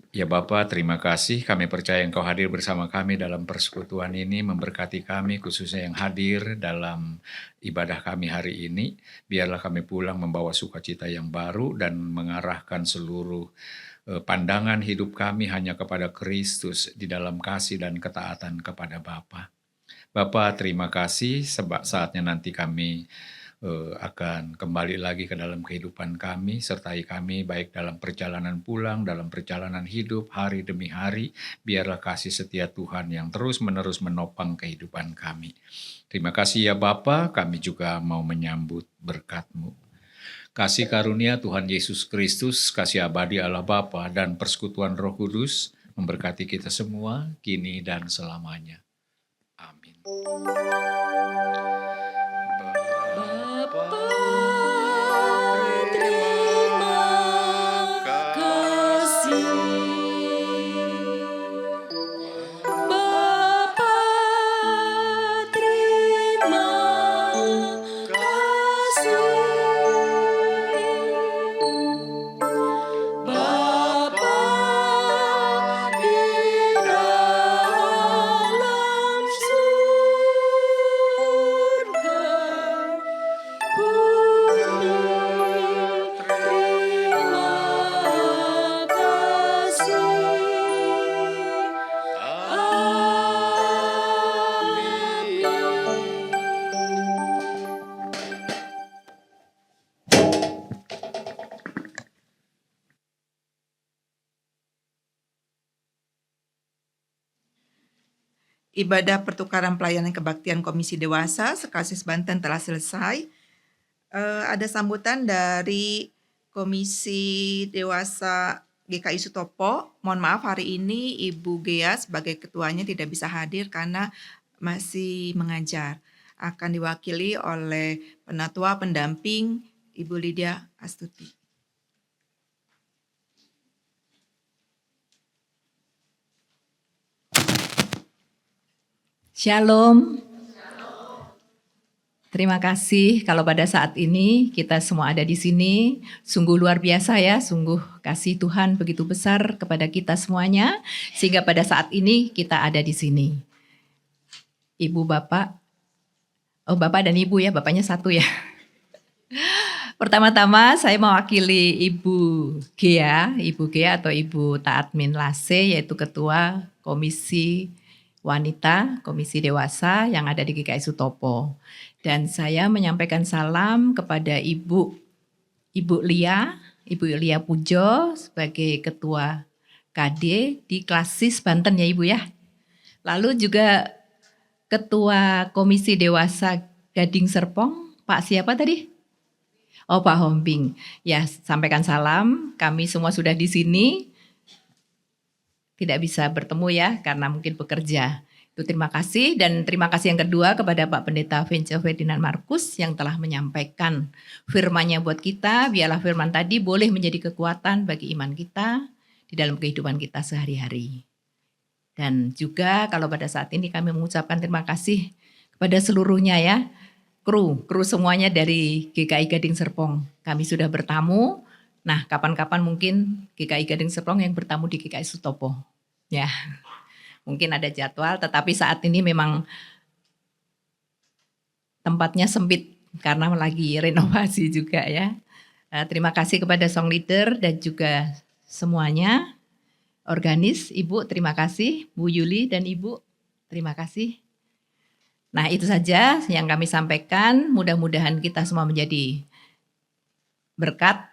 Ya Bapa, terima kasih kami percaya Engkau hadir bersama kami dalam persekutuan ini, memberkati kami khususnya yang hadir dalam ibadah kami hari ini. Biarlah kami pulang membawa sukacita yang baru dan mengarahkan seluruh pandangan hidup kami hanya kepada Kristus di dalam kasih dan ketaatan kepada Bapa. Bapa, terima kasih sebab saatnya nanti kami akan kembali lagi ke dalam kehidupan kami, sertai kami baik dalam perjalanan pulang, dalam perjalanan hidup hari demi hari. Biarlah kasih setia Tuhan yang terus-menerus menopang kehidupan kami. Terima kasih ya Bapa, kami juga mau menyambut berkat-Mu. Kasih karunia Tuhan Yesus Kristus, kasih abadi Allah Bapa dan persekutuan Roh Kudus memberkati kita semua kini dan selamanya. Amin. Bapa, terima kasih. Bapa, terima kasih. Bapa di dalam surga, bumi terima kasih. Amin. Ibadah pertukaran pelayanan kebaktian Komisi Dewasa Sekasis Banten telah selesai. Ada sambutan dari Komisi Dewasa GKI Sutopo. Mohon maaf hari ini Ibu Gea sebagai ketuanya tidak bisa hadir karena masih mengajar. Akan diwakili oleh penatua pendamping Ibu Lydia Astuti. Shalom. Terima kasih kalau pada saat ini kita semua ada di sini. Sungguh luar biasa ya, sungguh kasih Tuhan begitu besar kepada kita semuanya. Sehingga pada saat ini kita ada di sini. Ibu, Bapak, Bapak dan Ibu ya, Bapaknya satu ya. Pertama-tama saya mewakili Ibu Gea atau Ibu Taatmin Lase, yaitu Ketua Komisi Wanita, Komisi Dewasa yang ada di GKI Sutopo. Dan saya menyampaikan salam kepada Ibu Lia Pujo sebagai Ketua KD di Klasis Banten ya Ibu ya. Lalu juga Ketua Komisi Dewasa Gading Serpong, Pak siapa tadi? Oh Pak Hombing. Ya, sampaikan salam, kami semua sudah di sini. Tidak bisa bertemu ya karena mungkin bekerja. Itu terima kasih dan terima kasih yang kedua kepada Pak Pendeta Vince Ferdinand Markus yang telah menyampaikan firman-Nya buat kita. Biarlah firman tadi boleh menjadi kekuatan bagi iman kita di dalam kehidupan kita sehari-hari. Dan juga kalau pada saat ini kami mengucapkan terima kasih kepada seluruhnya ya. Kru semuanya dari GKI Gading Serpong. Kami sudah bertamu. Nah, kapan-kapan mungkin GKI Gading Serpong yang bertamu di GKI Sutopo. Ya, mungkin ada jadwal, tetapi saat ini memang tempatnya sempit karena lagi renovasi juga ya. Terima kasih kepada song leader dan juga semuanya. Organis, Ibu terima kasih. Bu Yuli dan Ibu terima kasih. Nah itu saja yang kami sampaikan. Mudah-mudahan kita semua menjadi berkat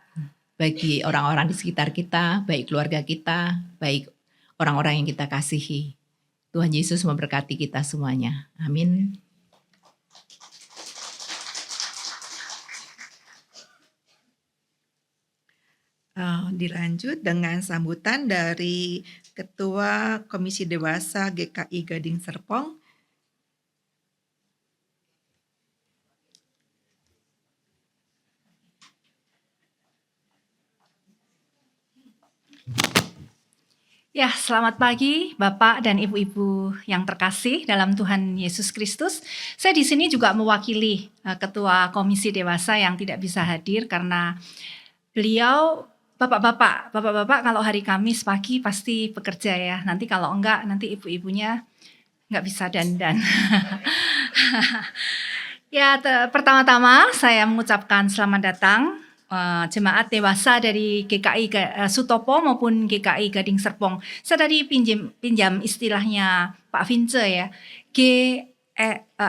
bagi orang-orang di sekitar kita, baik keluarga kita, baik orang-orang yang kita kasihi. Tuhan Yesus memberkati kita semuanya. Amin. Dilanjut dengan sambutan dari Ketua Komisi Dewasa GKI Gading Serpong. Ya, selamat pagi Bapak dan Ibu-ibu yang terkasih dalam Tuhan Yesus Kristus. Saya di sini juga mewakili Ketua Komisi Dewasa yang tidak bisa hadir karena beliau Bapak-bapak kalau hari Kamis pagi pasti bekerja ya. Nanti kalau enggak, nanti ibu-ibunya nggak bisa dandan. Ya, pertama-tama saya mengucapkan selamat datang jemaat dewasa dari GKI Sutopo maupun GKI Gading Serpong. Saya tadi pinjam istilahnya Pak Vince ya,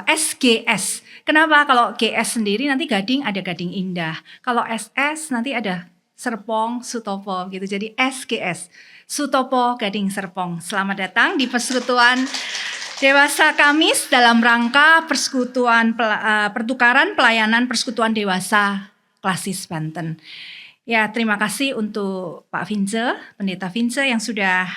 SGS. Kenapa? Kalau GS sendiri nanti Gading ada Gading Indah. Kalau SS nanti ada Serpong, Sutopo gitu. Jadi SGS, Sutopo Gading Serpong. Selamat datang di persekutuan Dewasa Kamis dalam rangka persekutuan pertukaran pelayanan persekutuan dewasa Klasis Banten. Ya, terima kasih untuk Pak Vince, Pendeta Vince yang sudah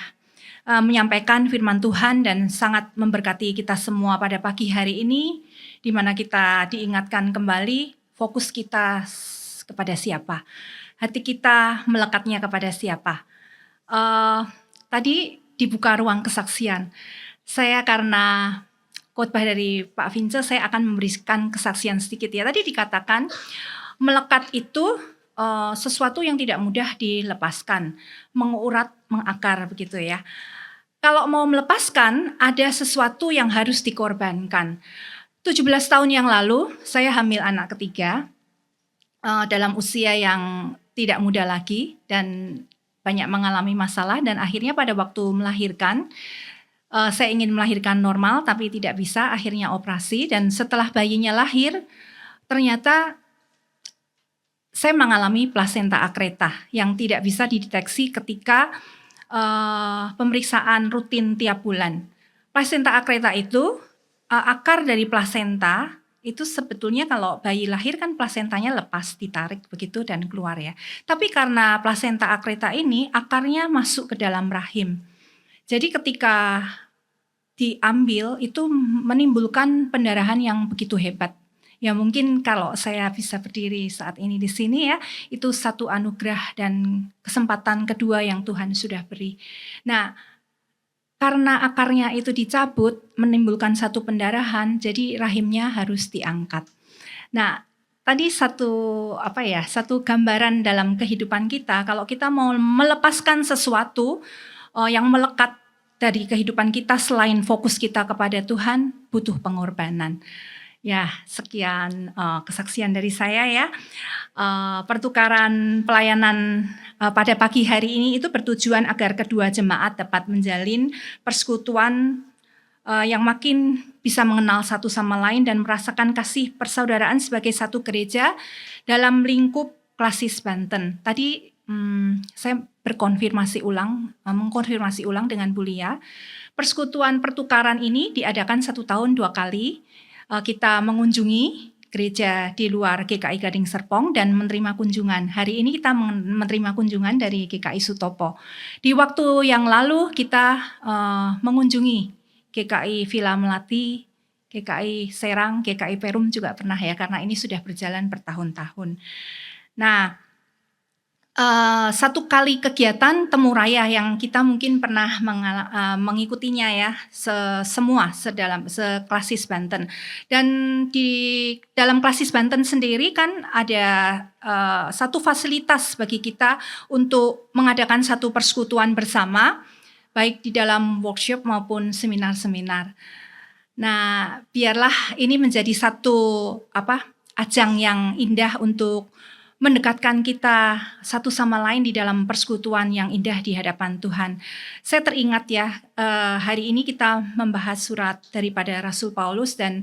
menyampaikan firman Tuhan dan sangat memberkati kita semua pada pagi hari ini, di mana kita diingatkan kembali fokus kita kepada siapa, hati kita melekatnya kepada siapa. Tadi dibuka ruang kesaksian. Saya karena khotbah dari Pak Vince, saya akan memberikan kesaksian sedikit ya. Tadi dikatakan melekat itu sesuatu yang tidak mudah dilepaskan, mengurat, mengakar begitu ya. Kalau mau melepaskan, ada sesuatu yang harus dikorbankan. 17 tahun yang lalu, saya hamil anak ketiga dalam usia yang tidak muda lagi dan banyak mengalami masalah, dan akhirnya pada waktu melahirkan, saya ingin melahirkan normal tapi tidak bisa, akhirnya operasi, dan setelah bayinya lahir ternyata saya mengalami plasenta akreta yang tidak bisa dideteksi ketika pemeriksaan rutin tiap bulan. Plasenta akreta itu akar dari plasenta itu sebetulnya kalau bayi lahir kan plasentanya lepas, ditarik begitu dan keluar ya. Tapi karena plasenta akreta ini akarnya masuk ke dalam rahim. Jadi ketika diambil itu menimbulkan pendarahan yang begitu hebat. Ya mungkin kalau saya bisa berdiri saat ini di sini ya, itu satu anugerah dan kesempatan kedua yang Tuhan sudah beri. Nah, karena akarnya itu dicabut menimbulkan satu pendarahan, jadi rahimnya harus diangkat. Nah, tadi satu gambaran dalam kehidupan kita, kalau kita mau melepaskan sesuatu yang melekat dari kehidupan kita selain fokus kita kepada Tuhan, butuh pengorbanan. Ya, sekian kesaksian dari saya ya. Pertukaran pelayanan pada pagi hari ini itu bertujuan agar kedua jemaat dapat menjalin persekutuan yang makin bisa mengenal satu sama lain dan merasakan kasih persaudaraan sebagai satu gereja dalam lingkup Klasis Banten. Tadi saya mengkonfirmasi ulang dengan Bu Lia. Persekutuan pertukaran ini diadakan 1 tahun 2 kali. Kita mengunjungi gereja di luar GKI Gading Serpong dan menerima kunjungan. Hari ini kita menerima kunjungan dari GKI Sutopo. Di waktu yang lalu kita mengunjungi GKI Villa Melati, GKI Serang, GKI Perum juga pernah ya, karena ini sudah berjalan bertahun-tahun. Nah, 1 kali kegiatan temu raya yang kita mungkin pernah mengikutinya ya, semua seklasis Banten. Dan di dalam Klasis Banten sendiri kan ada satu fasilitas bagi kita untuk mengadakan satu persekutuan bersama, baik di dalam workshop maupun seminar-seminar. Nah, biarlah ini menjadi satu ajang yang indah untuk mendekatkan kita satu sama lain di dalam persekutuan yang indah di hadapan Tuhan. Saya teringat ya, hari ini kita membahas surat daripada Rasul Paulus, dan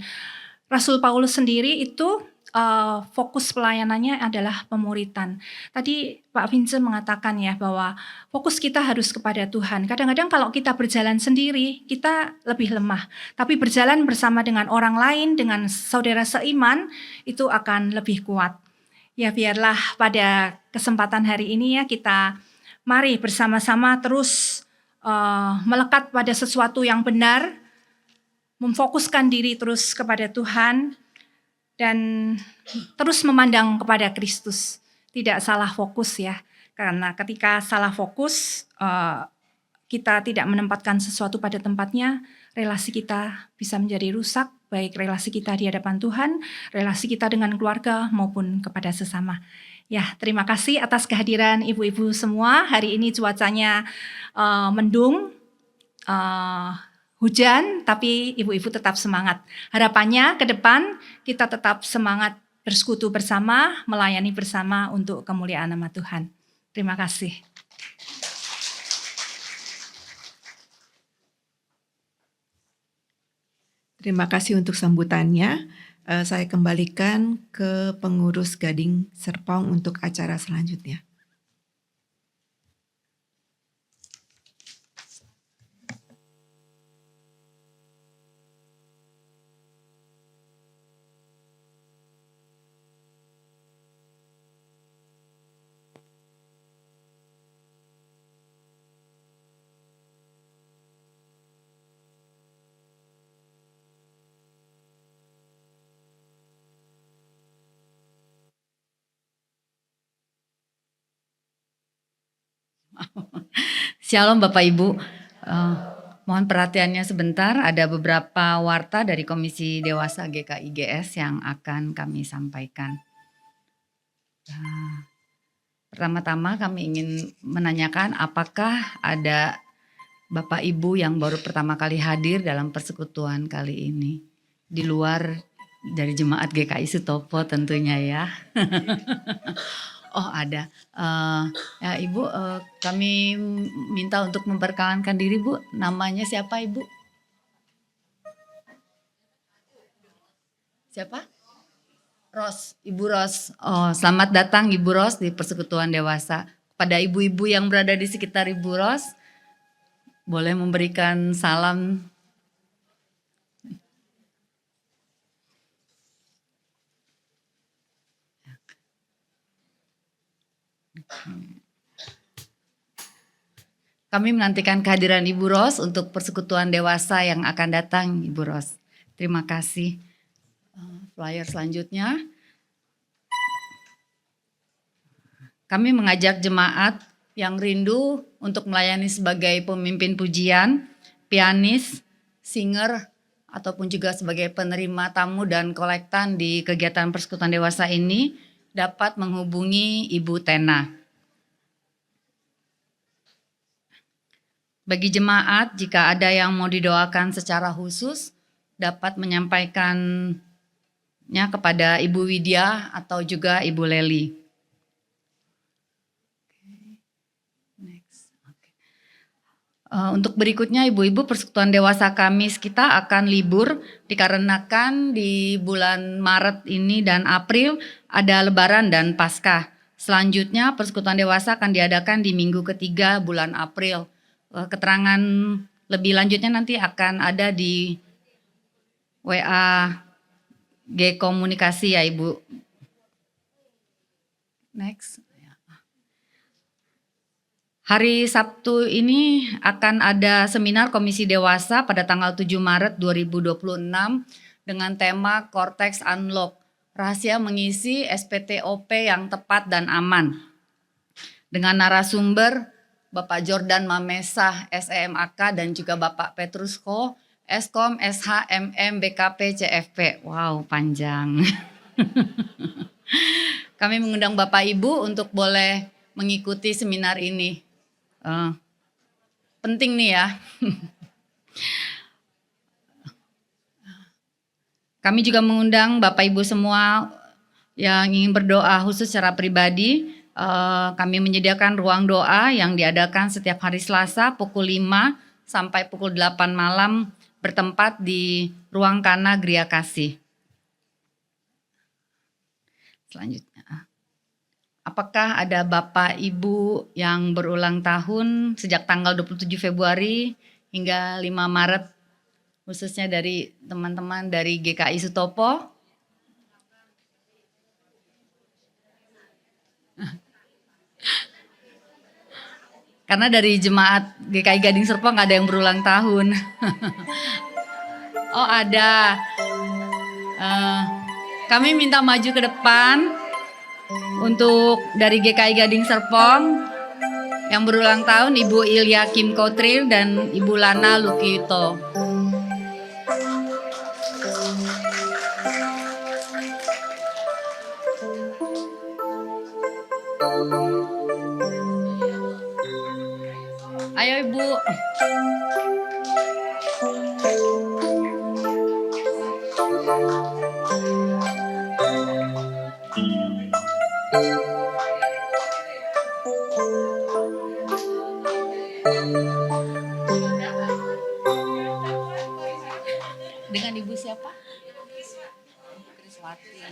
Rasul Paulus sendiri itu fokus pelayanannya adalah pemuritan. Tadi Pak Vince mengatakan ya bahwa fokus kita harus kepada Tuhan. Kadang-kadang kalau kita berjalan sendiri, kita lebih lemah. Tapi berjalan bersama dengan orang lain, dengan saudara seiman, itu akan lebih kuat. Ya, biarlah pada kesempatan hari ini ya kita mari bersama-sama terus melekat pada sesuatu yang benar, memfokuskan diri terus kepada Tuhan, dan terus memandang kepada Kristus. Tidak salah fokus ya, karena ketika salah fokus kita tidak menempatkan sesuatu pada tempatnya, relasi kita bisa menjadi rusak, baik relasi kita di hadapan Tuhan, relasi kita dengan keluarga maupun kepada sesama. Ya, terima kasih atas kehadiran ibu-ibu semua. Hari ini cuacanya mendung, hujan, tapi ibu-ibu tetap semangat. Harapannya ke depan kita tetap semangat bersekutu bersama, melayani bersama untuk kemuliaan nama Tuhan. Terima kasih. Terima kasih untuk sambutannya. Saya kembalikan ke pengurus Gading Serpong untuk acara selanjutnya. Shalom Bapak Ibu, mohon perhatiannya sebentar, ada beberapa warta dari Komisi Dewasa GKIGS yang akan kami sampaikan. Pertama-tama kami ingin menanyakan apakah ada Bapak Ibu yang baru pertama kali hadir dalam persekutuan kali ini, di luar dari jemaat GKI Sutopo tentunya ya. Oh ada, ya Ibu, kami minta untuk memperkenalkan diri Bu. Namanya siapa Ibu? Siapa? Ros, Ibu Ros. Oh, selamat datang Ibu Ros di Persekutuan Dewasa. Pada ibu-ibu yang berada di sekitar Ibu Ros, boleh memberikan salam. Kami menantikan kehadiran Ibu Ros untuk persekutuan dewasa yang akan datang, Ibu Ros. Terima kasih. Flyer selanjutnya. Kami mengajak jemaat yang rindu untuk melayani sebagai pemimpin pujian, pianis, singer, ataupun juga sebagai penerima tamu dan kolektan di kegiatan persekutuan dewasa ini dapat menghubungi Ibu Tena. Bagi jemaat, jika ada yang mau didoakan secara khusus, dapat menyampaikannya kepada Ibu Widya atau juga Ibu Leli. Untuk berikutnya, ibu-ibu, persekutuan dewasa Kamis kita akan libur dikarenakan di bulan Maret ini dan April ada Lebaran dan Paskah. Selanjutnya, persekutuan dewasa akan diadakan di minggu ketiga bulan April. Keterangan lebih lanjutnya nanti akan ada di WA G Komunikasi ya Ibu. Next. Hari Sabtu ini akan ada seminar Komisi Dewasa pada tanggal 7 Maret 2026 dengan tema Cortex Unlock, rahasia mengisi SPTOP yang tepat dan aman. Dengan narasumber Bapak Jordan Mamesah, SEMAK, dan juga Bapak Petrus Ho, Eskom, SHMM, BKP, CFP. Wow, panjang. Kami mengundang Bapak Ibu untuk boleh mengikuti seminar ini. Penting nih ya. Kami juga mengundang Bapak Ibu semua yang ingin berdoa khusus secara pribadi. Kami menyediakan ruang doa yang diadakan setiap hari Selasa pukul 5 sampai pukul 8 malam bertempat di Ruang Kana Gria Kasih. Selanjutnya. Apakah ada Bapak Ibu yang berulang tahun sejak tanggal 27 Februari hingga 5 Maret khususnya dari teman-teman dari GKI Sutopo? Karena dari jemaat GKI Gading Serpong nggak ada yang berulang tahun. Oh ada. Kami minta maju ke depan. Untuk dari GKI Gading Serpong yang berulang tahun Ibu Ilya Kim Kotril dan Ibu Lana Lukito. Ayo Ibu. Dengan Ibu siapa? Kriswati.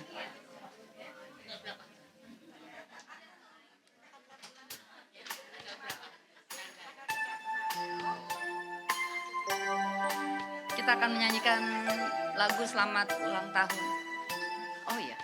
Kita akan menyanyikan lagu Selamat Ulang Tahun. Oh iya.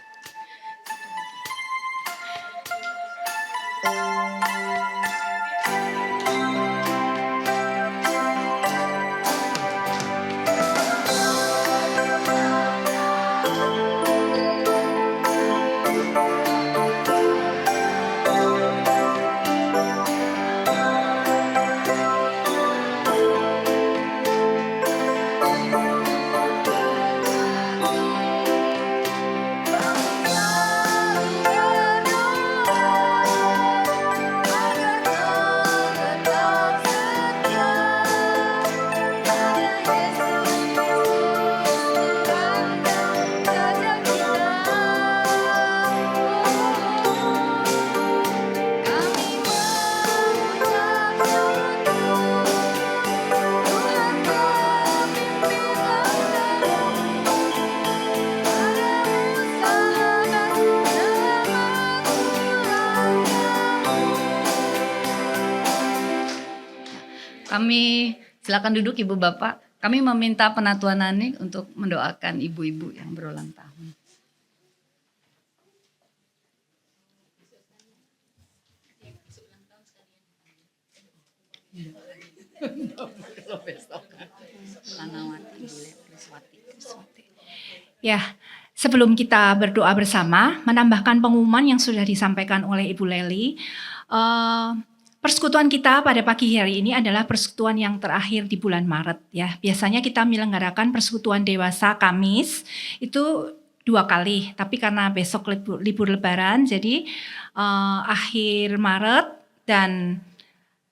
Kami silakan duduk Ibu Bapak. Kami meminta Penatua Nanik untuk mendoakan ibu-ibu yang berulang tahun. Ya, sebelum kita berdoa bersama, menambahkan pengumuman yang sudah disampaikan oleh Ibu Leli. Persekutuan kita pada pagi hari ini adalah persekutuan yang terakhir di bulan Maret. Ya, biasanya kita menyelenggarakan persekutuan dewasa Kamis itu 2 kali, tapi karena besok libur Lebaran, jadi akhir Maret dan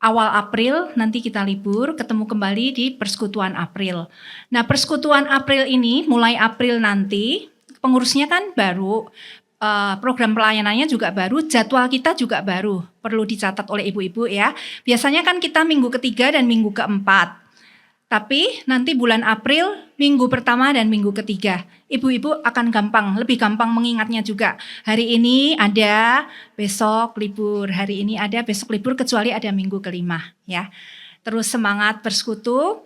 awal April nanti kita libur, ketemu kembali di persekutuan April. Nah, persekutuan April ini mulai April nanti, pengurusnya kan baru, program pelayanannya juga baru, jadwal kita juga baru, perlu dicatat oleh ibu-ibu ya. Biasanya kan kita minggu ketiga dan minggu keempat, tapi nanti bulan April minggu pertama dan minggu ketiga. Ibu-ibu akan lebih gampang mengingatnya juga. Hari ini ada, besok libur, hari ini ada, besok libur, kecuali ada minggu kelima ya. Terus semangat bersekutu.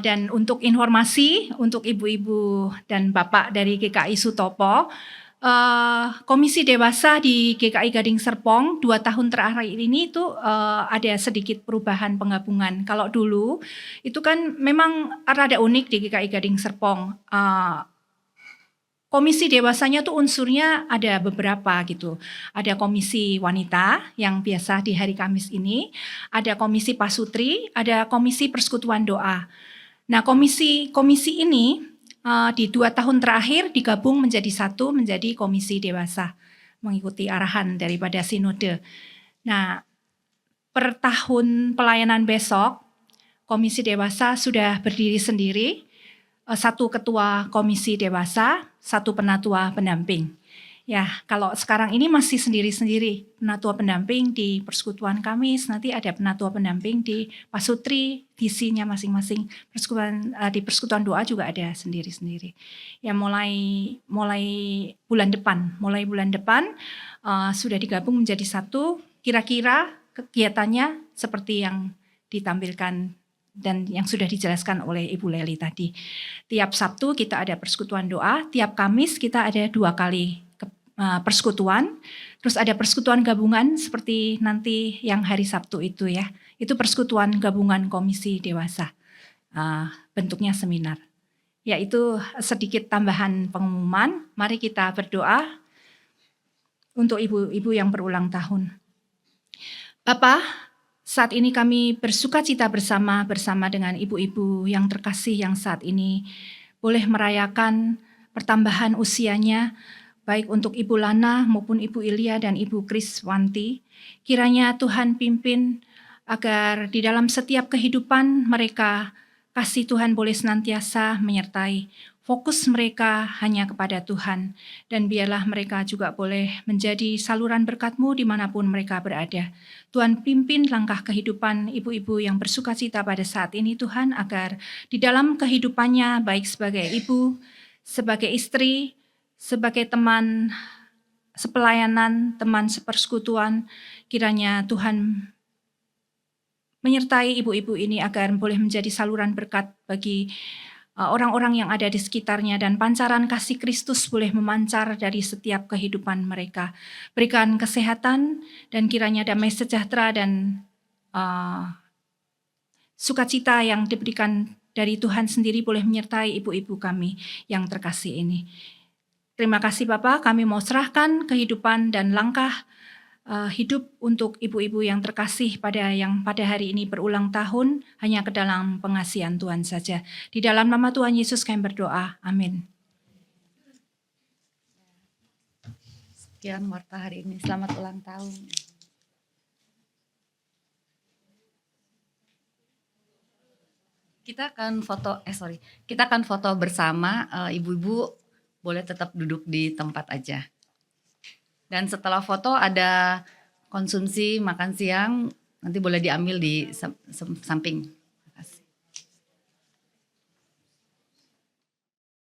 Dan untuk informasi untuk ibu-ibu dan bapak dari GKI Sutopo, Komisi Dewasa di GKI Gading Serpong 2 tahun terakhir ini itu ada sedikit perubahan penggabungan. Kalau dulu itu kan memang rada unik di GKI Gading Serpong. Komisi dewasanya tuh unsurnya ada beberapa gitu. Ada komisi wanita yang biasa di hari Kamis ini, ada komisi pasutri, ada komisi persekutuan doa. Nah, komisi ini di 2 tahun terakhir digabung menjadi satu, menjadi komisi dewasa, mengikuti arahan daripada sinode. Nah, per tahun pelayanan besok, komisi dewasa sudah berdiri sendiri, 1 ketua komisi dewasa, 1 penatua pendamping. Ya, kalau sekarang ini masih sendiri-sendiri, penatua pendamping di Persekutuan Kamis, nanti ada penatua pendamping di Pasutri, visinya masing-masing. Di Persekutuan Doa juga ada sendiri-sendiri. Ya, mulai bulan depan sudah digabung menjadi satu. Kira-kira kegiatannya seperti yang ditampilkan dan yang sudah dijelaskan oleh Ibu Leli tadi. Tiap Sabtu kita ada persekutuan doa, tiap Kamis kita ada 2 kali persekutuan, terus ada persekutuan gabungan seperti nanti yang hari Sabtu itu ya. Itu persekutuan gabungan komisi dewasa, bentuknya seminar. Ya, itu sedikit tambahan pengumuman. Mari kita berdoa untuk ibu-ibu yang berulang tahun. Bapak, saat ini kami bersuka cita bersama dengan ibu-ibu yang terkasih yang saat ini boleh merayakan pertambahan usianya, baik untuk Ibu Lana maupun Ibu Ilya dan Ibu Kriswanti. Kiranya Tuhan pimpin agar di dalam setiap kehidupan mereka, kasih Tuhan boleh senantiasa menyertai. Fokus mereka hanya kepada Tuhan, dan biarlah mereka juga boleh menjadi saluran berkat-Mu dimanapun mereka berada. Tuhan pimpin langkah kehidupan ibu-ibu yang bersukacita pada saat ini Tuhan, agar di dalam kehidupannya baik sebagai ibu, sebagai istri, sebagai teman sepelayanan, teman sepersekutuan, kiranya Tuhan menyertai ibu-ibu ini agar boleh menjadi saluran berkat bagi orang-orang yang ada di sekitarnya, dan pancaran kasih Kristus boleh memancar dari setiap kehidupan mereka. Berikan kesehatan dan kiranya damai sejahtera dan sukacita yang diberikan dari Tuhan sendiri boleh menyertai ibu-ibu kami yang terkasih ini. Terima kasih Bapak, kami mau serahkan kehidupan dan langkah hidup untuk ibu-ibu yang terkasih yang pada hari ini berulang tahun hanya ke dalam pengasihan Tuhan saja. Di dalam nama Tuhan Yesus kami berdoa. Amin. Sekian warta hari ini. Selamat ulang tahun. Kita akan foto bersama. Ibu-ibu boleh tetap duduk di tempat aja. Dan setelah foto ada konsumsi makan siang, nanti boleh diambil di samping.